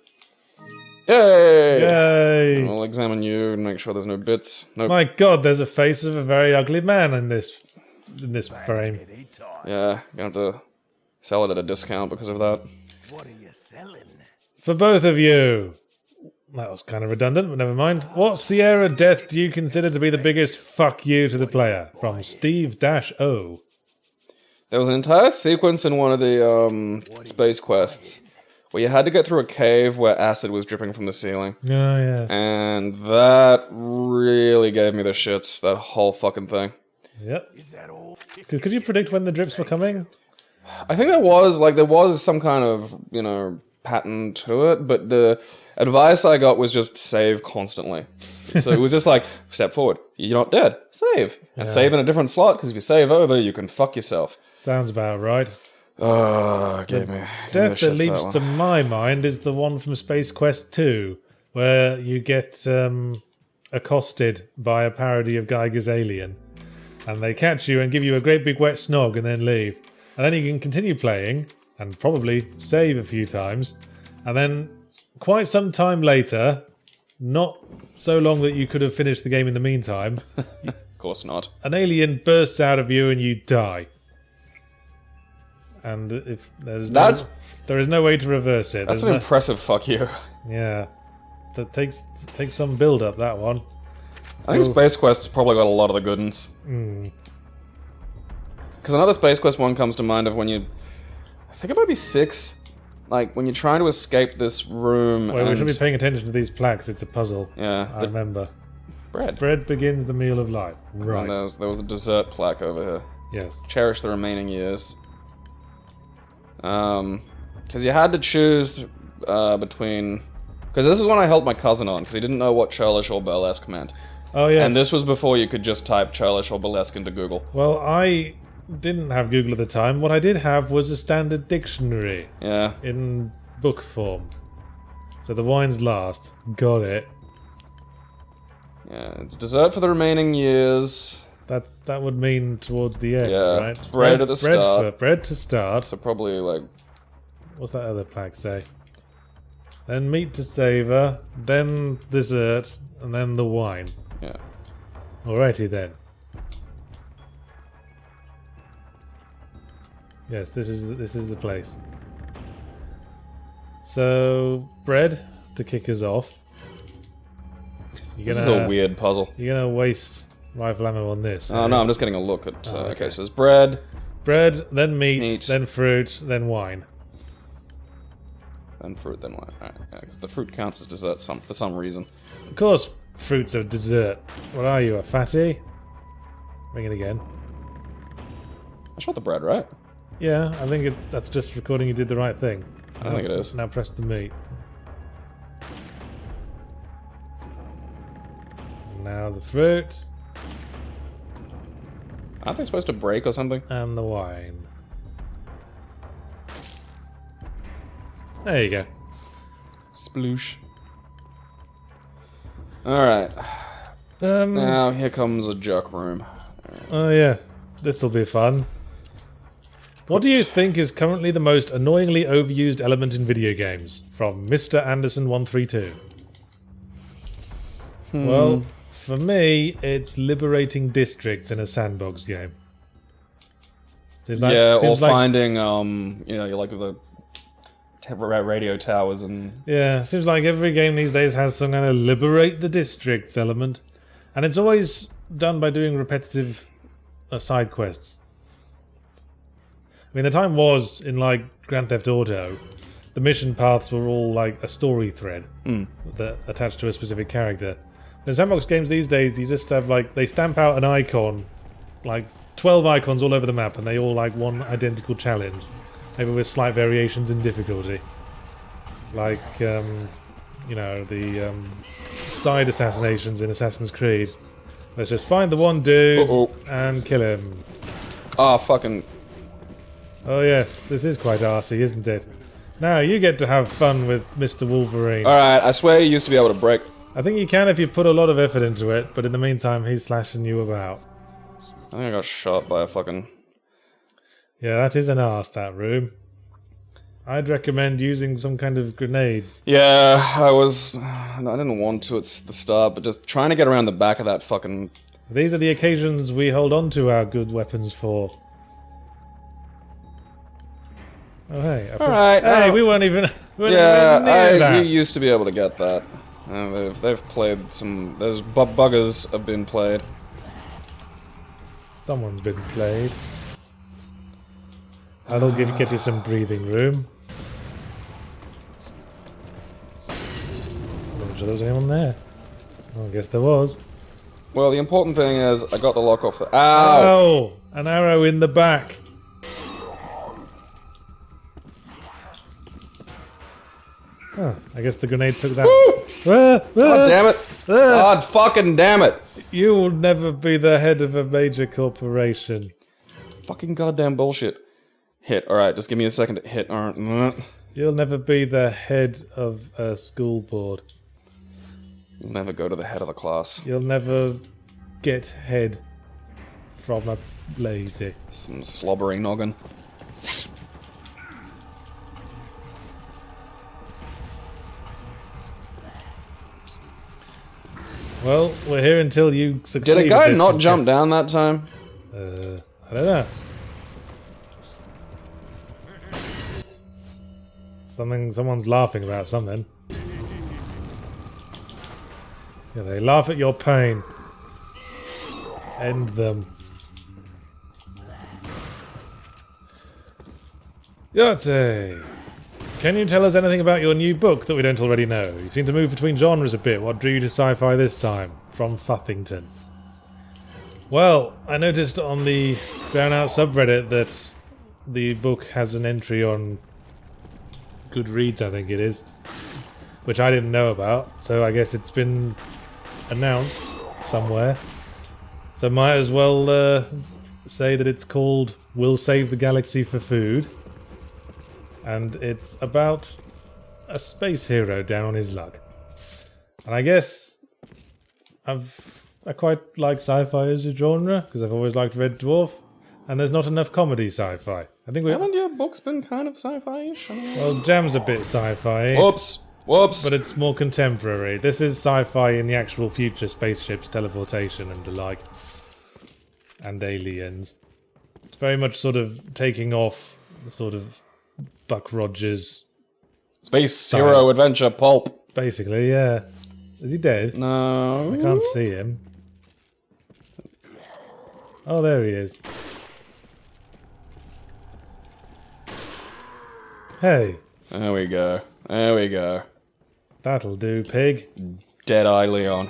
yay! Yay! We'll examine you and make sure there's no bits. No. My god, there's a face of a very ugly man in this frame. Yeah, you're gonna have to sell it at a discount because of that. What are you selling? For both of you. That was kind of redundant, but never mind. What Sierra death do you consider to be the biggest fuck you to the player? From Steve-O. There was an entire sequence in one of the space quests where you had to get through a cave where acid was dripping from the ceiling. Oh, yes. And that really gave me the shits, that whole fucking thing. Yep. Could you predict when the drips were coming? I think there was some kind of, pattern to it, but the advice I got was just save constantly. So it was just like, step forward, you're not dead, save. And save in a different slot, because if you save over, you can fuck yourself. Sounds about right. Gave me the Death that shits, leaps one. to my mind is the one from Space Quest 2, where you get accosted by a parody of Geiger's Alien, and they catch you and give you a great big wet snog and then leave. And then you can continue playing, and probably save a few times, and then quite some time later, not so long that you could have finished the game in the meantime, Of course not. an alien bursts out of you and you die. And if there is no way to reverse it. That's There's an no- impressive fuck you. Yeah, that takes some build up. That one. I think Space Quest's probably got a lot of the good ones. Because another Space Quest one comes to mind of when you... I think it might be 6. Like, when you're trying to escape this room Well, we and... should be paying attention to these plaques. It's a puzzle. Yeah, I the remember. bread. Bread begins the meal of life. Right. And there was a dessert plaque over here. Yes. Cherish the remaining years. Because you had to choose between... Because this is when I helped my cousin on, because he didn't know what churlish or burlesque meant. Oh yes. And this was before you could just type churlish or burlesque into Google. Well, I didn't have Google at the time. What I did have was a standard dictionary Yeah. in book form. So the wine's last. Got it. Yeah, it's dessert for the remaining years. That would mean towards the end, Yeah. right? Bread at the start. Bread to start. So probably, like... What's that other plaque say? Then meat to savor, then dessert, and then the wine. Yeah. Alrighty then. Yes, this is the place. So bread to kick us off. This is a weird puzzle. You're gonna waste rifle ammo on this. Oh, eh? no, I'm just getting a look at... okay. Okay, so it's bread. Bread, then meat, Meat. then fruit, then wine. Then fruit, then wine. Alright, yeah, because the fruit counts as dessert for some reason. Of course, fruits are dessert. What are you, a fatty? Ring it again. I shot the bread, right? Yeah, I think that's just recording you did the right thing. I don't think it is. Now press the meat. Now the fruit Aren't they supposed to break or something? and the wine. There you go. Sploosh. Alright. Now, here comes a jerk room. Oh yeah, this'll be fun. What do you think is currently the most annoyingly overused element in video games? From Mr. Anderson 132. Well, for me, it's liberating districts in a sandbox game. Seems like- Yeah, or seems like- finding, you like the radio towers and... Yeah, seems like every game these days has some kind of liberate the districts element. And it's always done by doing repetitive side quests. I mean, the time was in, like, Grand Theft Auto, the mission paths were all, like, a story thread that attached to a specific character. In sandbox games these days, you just have, like, they stamp out an icon, like, 12 icons all over the map, and they all, like, one identical challenge. Maybe with slight variations in difficulty. Like, the side assassinations in Assassin's Creed. Let's just find the one dude and kill him. Ah, fucking... Oh yes, this is quite arsey, isn't it? Now you get to have fun with Mr. Wolverine. Alright, I swear you used to be able to break. I think you can if you put a lot of effort into it, but in the meantime he's slashing you about. I think I got shot by a fucking... Yeah, that is an arse, that room. I'd recommend using some kind of grenades. Yeah, I didn't want to at the start, but just trying to get around the back of that fucking... These are the occasions we hold on to our good weapons for. Oh hey. Alright, hey, we weren't even near Yeah, that. you used to be able to get that. They've played some... Those buggers have been played. Someone's been played. That'll get you some breathing room. I'm not sure there was anyone there. Well, I guess there was. Well, the important thing is I got the lock off the... Ow! Oh! An arrow in the back. Oh, I guess the grenade took that. God damn it! God fucking damn it! You will never be the head of a major corporation. Fucking goddamn bullshit. Hit. Alright, just give me a second to hit. Alright. You'll never be the head of a school board. You'll never go to the head of the class. You'll never get head from a lady. Some slobbering noggin. Well, we're here until you succeed. Did a guy at this not jump down that time? I don't know. Someone's laughing about something. Yeah, they laugh at your pain. End them. Yahtzee! Can you tell us anything about your new book that we don't already know? You seem to move between genres a bit. What drew you to sci-fi this time? From Fuffington. Well, I noticed on the Brownout subreddit that the book has an entry on Goodreads, I think it is, which I didn't know about, so I guess it's been announced somewhere. So might as well say that it's called We'll Save the Galaxy for Food. And it's about a space hero down on his luck. And I guess I quite like sci-fi as a genre, because I've always liked Red Dwarf, and there's not enough comedy sci-fi. I think Haven't your books been kind of sci-fi-ish? Well, Jam's a bit sci-fi. Whoops! Whoops! But it's more contemporary. This is sci-fi in the actual future, spaceships, teleportation and the like. And aliens. It's very much sort of taking off the sort of Buck Rogers. Space hero adventure pulp. Basically, yeah. Is he dead? No. I can't see him. Oh, there he is. Hey. There we go. There we go. That'll do, pig. Dead-Eye Leon.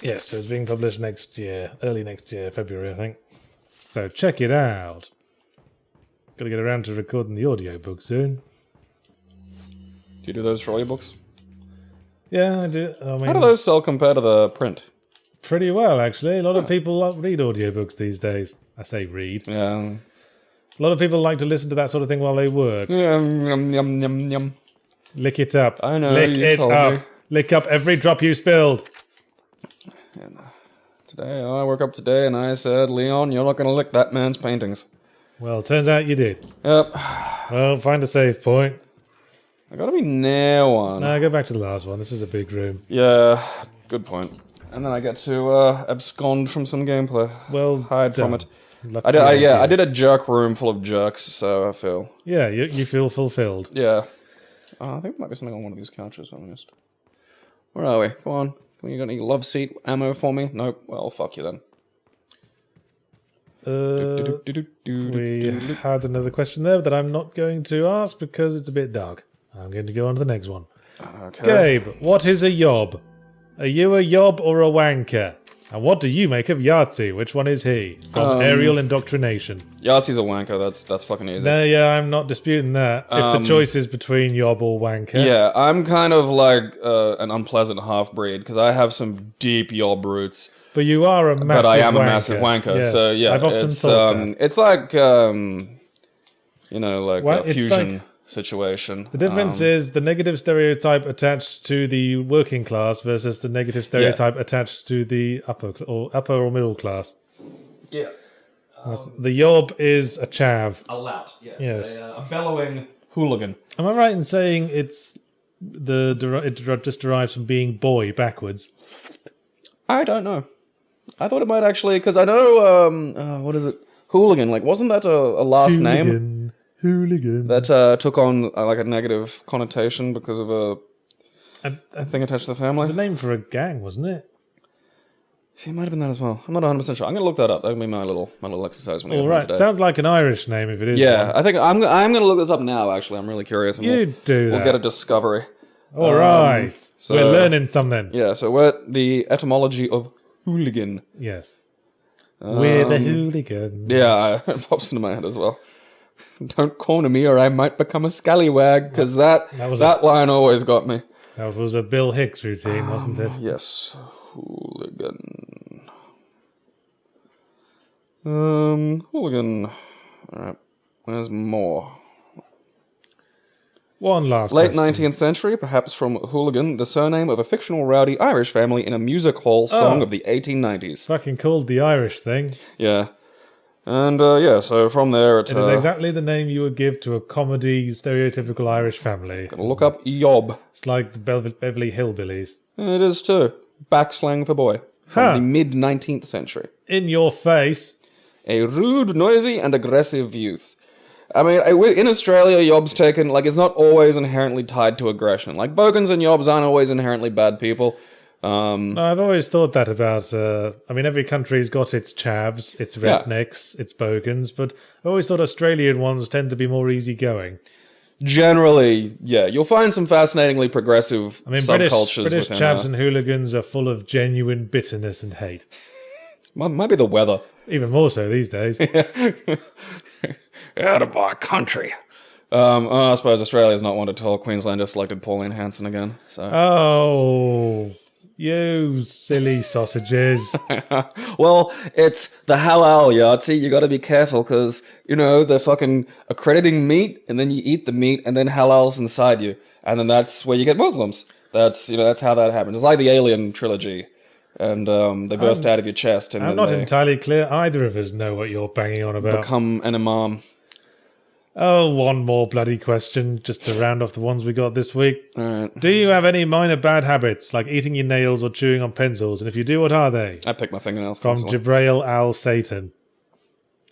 Yes, so it's being published next year. Early next year, February, I think. So check it out. Gotta get around to recording the audiobook soon. Do you do those for audiobooks? Yeah, I do. I mean, How do those sell compared to the print? pretty well, actually. A lot of people read audiobooks these days. I say read. Yeah. A lot of people like to listen to that sort of thing while they work. Yum, yum, yum, yum, yum. Lick it up. I know, Lick you it told up. me. Lick up every drop you spilled. And, today, I woke up today and I said, Leon, you're not going to lick that man's paintings. Well, turns out you did. Yep. Well, find a save point. I gotta be near one. No, go back to the last one. This is a big room. Yeah, good point. And then I get to abscond from some gameplay. Well, Hide from done. it. Lucky I did a jerk room full of jerks, so I feel... Yeah, you feel fulfilled. Yeah. I think there might be something on one of these couches I missed. Where are we? Come on. You got any love seat ammo for me? Nope. Well, fuck you then. We had another question there that I'm not going to ask because it's a bit dark. I'm going to go on to the next one. Okay. Gabe, what is a yob? Are you a yob or a wanker? And what do you make of Yahtzee? Which one is he? From Aerial Indoctrination. Yahtzee's a wanker. That's fucking easy. No, yeah, I'm not disputing that. If the choice is between yob or wanker. Yeah, I'm kind of like an unpleasant half-breed because I have some deep yob roots. But you are a massive but I am wanker. a massive wanker. Yes, So yeah, I've often thought that. it's like like Well, a it's fusion like- situation. The difference is the negative stereotype attached to the working class versus the negative stereotype attached to the upper or middle class. Yeah. The yob is a chav. A lout, yes. Yes. A bellowing hooligan. Am I right in saying it just derives from being boy backwards? I don't know. I thought it might actually, because I know, what is it? Hooligan. Like, wasn't that a last name Hooligan. that took on like a negative connotation because of a thing attached to the family? The name for a gang, wasn't it? See, it might have been that as well. I'm not 100% sure. I'm going to look that up. That'll be my little exercise when I get All home right, today. sounds like an Irish name if it is. Yeah, one. I think I'm going to look this up now, actually. I'm really curious. And You do that. We'll get a discovery. All right. so- We're learning something. Yeah, so we're at the etymology of hooligan. Yes. We're the hooligan. Yeah, it pops into my head as well. Don't corner me or I might become a scallywag, because that line always got me. That was a Bill Hicks routine, wasn't it? Yes, hooligan. Hooligan. Alright, where's more? One last Late question. 19th century, perhaps from hooligan, the surname of a fictional rowdy Irish family in a music hall song of the 1890s. Fucking called the Irish thing. Yeah. And, so from there it's... It is exactly the name you would give to a comedy, stereotypical Irish family. Look up yob. It's like the Beverly Hillbillies. It is too. Back slang for boy. Huh. From the mid-19th century. In your face. A rude, noisy, and aggressive youth. I mean, in Australia, yob's taken, like, it's not always inherently tied to aggression. Like, bogans and yobs aren't always inherently bad people. No, I've always thought that about... every country's got its chavs, its rednecks, its bogans, but I always thought Australian ones tend to be more easygoing. Generally, yeah. You'll find some fascinatingly progressive I mean, subcultures British within chavs and hooligans are full of genuine bitterness and hate. might be the weather. Even more so these days. Out of my country. I suppose Australia's not one to tell. Queensland just selected Pauline Hanson again. So, Oh, you silly sausages. well, it's the halal Yahtzee. You got to be careful because they're fucking accrediting meat, and then you eat the meat, and then halal's inside you, and then that's where you get Muslims. That's how that happens. It's like the Alien trilogy, and they burst out of your chest, and I'm then not they entirely clear either of us know what you're banging on about. become an imam. Oh, one more bloody question, just to round off the ones we got this week. All right. Do you have any minor bad habits, like eating your nails or chewing on pencils? And if you do, what are they? I pick my fingernails From constantly. Jabrail Al Satan.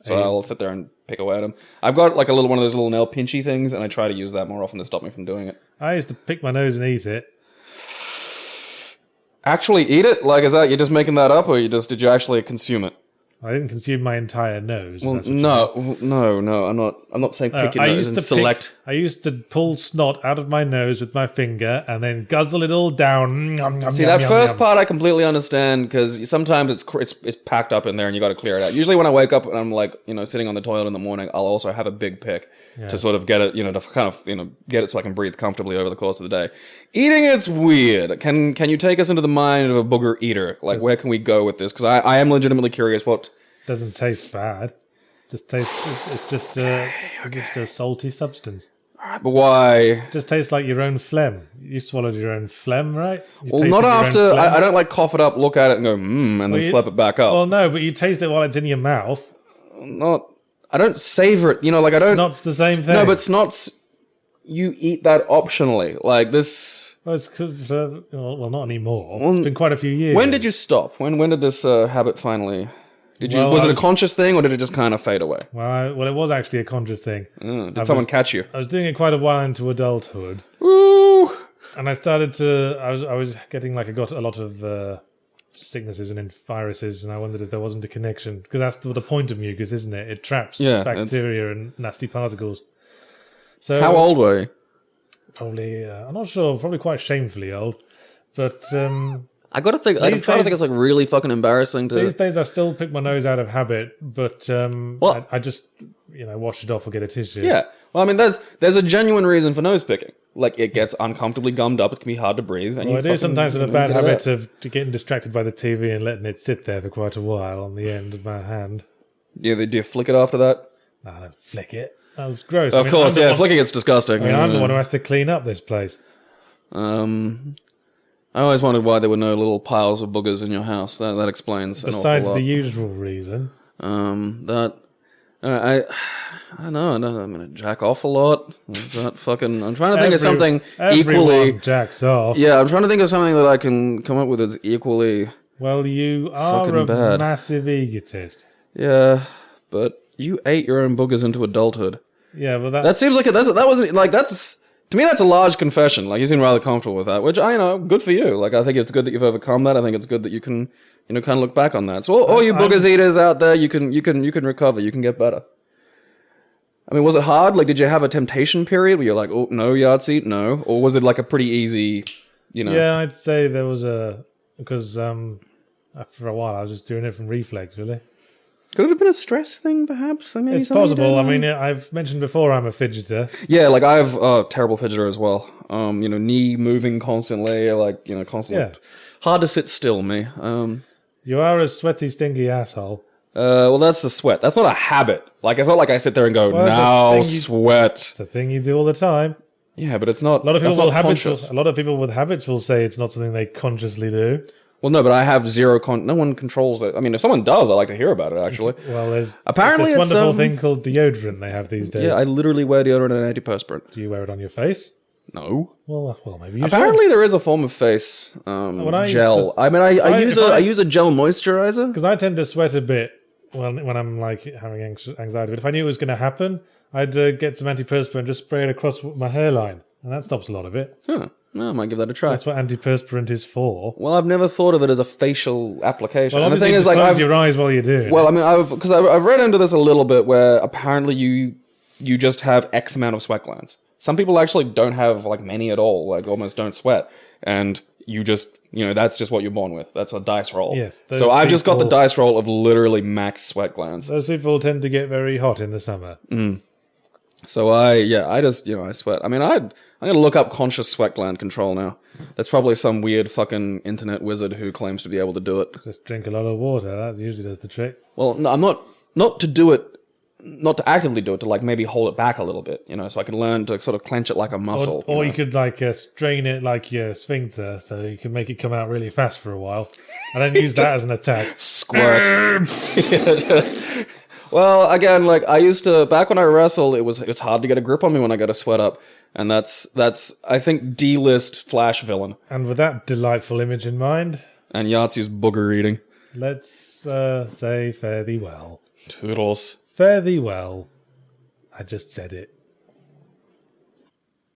So I'll sit there and pick away at them. I've got like one of those little nail pinchy things, and I try to use that more often to stop me from doing it. I used to pick my nose and eat it. Actually eat it? Like, is that, you're just making that up, or did you actually consume it? I didn't consume my entire nose. Well, that's what no, I'm not saying pick your nose and select. I used to pull snot out of my nose with my finger and then guzzle it all down. See, that first part I completely understand, because sometimes it's packed up in there and you got to clear it out. Usually when I wake up and I'm like, sitting on the toilet in the morning, I'll also have a big pick to sort of get it, to kind of, get it so I can breathe comfortably over the course of the day. Eating it's weird. Can you take us into the mind of a booger eater? Like, where can we go with this? Because I am legitimately curious what... Doesn't taste bad. Just tastes. It's just a salty substance. But why? Just tastes like your own phlegm. You swallowed your own phlegm, right? You Well, tasted not your own after. phlegm. I don't like cough it up, look at it, and go and then slap it back up. Well, no, but you taste it while it's in your mouth. Not. I don't savor it. Like I don't. Snot's the same thing. No, but snot's. You eat that optionally, like this. Well, it's 'cause, well, not anymore. It's been quite a few years. When did you stop? When did this habit finally? Did you? Well, Was it a conscious thing, or did it just kind of fade away? Well, it was actually a conscious thing. Did someone catch you? I was doing it quite a while into adulthood, Ooh. and I started to. I was getting I got a lot of sicknesses and viruses, and I wondered if there wasn't a connection, because that's the point of mucus, isn't it? It traps bacteria and nasty particles. So How old were you? Probably, I'm not sure. Probably quite shamefully old, but I gotta think. I'm trying to think. It's like really fucking embarrassing to. These days, I still pick my nose out of habit, but I just wash it off or get a tissue. Yeah. Well, I mean, there's a genuine reason for nose picking. Like, it gets uncomfortably gummed up. It can be hard to breathe. And I do sometimes have a bad habit of getting distracted by the TV and letting it sit there for quite a while on the end of my hand. Yeah, do you flick it after that? No, I don't flick it. That was gross. Of course, flicking it's disgusting. I'm the one who has to clean up this place. I always wondered why there were no little piles of boogers in your house. That explains an awful lot. Besides the usual reason. I don't know. I'm gonna jack off a lot. I'm trying to think of something equally. Jacks off. Yeah, I'm trying to think of something that I can come up with that's equally. Well, you are a massive egotist. Yeah, but you ate your own boogers into adulthood. Yeah, but that seems like that wasn't like that's. To me, that's a large confession. Like, you seem rather comfortable with that, which good for you. Like, I think it's good that you've overcome that. I think it's good that you can, kind of look back on that. So, all you boogers eaters out there, you can recover. You can get better. I mean, was it hard? Like, did you have a temptation period where you're like, oh no, Yahtzee, no, or was it like a pretty easy, Yeah, I'd say there was because after a while I was just doing it from reflex, really. Could it have been a stress thing, perhaps? It's possible. I mean, I've mentioned before I'm a fidgeter. Yeah, like I have a terrible fidgeter as well. Knee moving constantly, constantly. Yeah. Hard to sit still, me. You are a sweaty, stinky asshole. Well, that's the sweat. That's not a habit. Like, it's not like I sit there and go, now sweat. It's a thing you do all the time. Yeah, but it's not. A lot of people with habits will say it's not something they consciously do. Well, no, but I have zero. No one controls that. I mean, if someone does, I like to hear about it. Actually, well, there's apparently this wonderful thing called deodorant they have these days. Yeah, I literally wear deodorant and antiperspirant. Do you wear it on your face? No. Well, maybe you apparently there is a form of face gel. I use a gel moisturizer because I tend to sweat a bit when I'm like having anxiety. But if I knew it was going to happen, I'd get some antiperspirant and just spray it across my hairline, and that stops a lot of it. Huh. No, I might give that a try. That's what antiperspirant is for. Well, I've never thought of it as a facial application. Well, and the thing is, close your eyes while you do it. Well, I mean, I've read into this a little bit, where apparently you just have X amount of sweat glands. Some people actually don't have like many at all, like almost don't sweat, and you just that's just what you're born with. That's a dice roll. Yes. So I've just got the dice roll of literally max sweat glands. Those people tend to get very hot in the summer. So I just I sweat. I mean, I'm gonna look up conscious sweat gland control now. That's probably some weird fucking internet wizard who claims to be able to do it. Just drink a lot of water. That usually does the trick. Well, no, I'm not to do it, not to actively do it, to like maybe hold it back a little bit, so I can learn to sort of clench it like a muscle. Or you could like strain it like your sphincter, so you can make it come out really fast for a while, and then use that as an attack. Squirt. Well, again, like I used to back when I wrestled, it was hard to get a grip on me when I got to sweat up, and that's I think D-list Flash villain. And with that delightful image in mind, and Yahtzee's booger eating, let's say fare thee well. Toodles. Fare thee well. I just said it.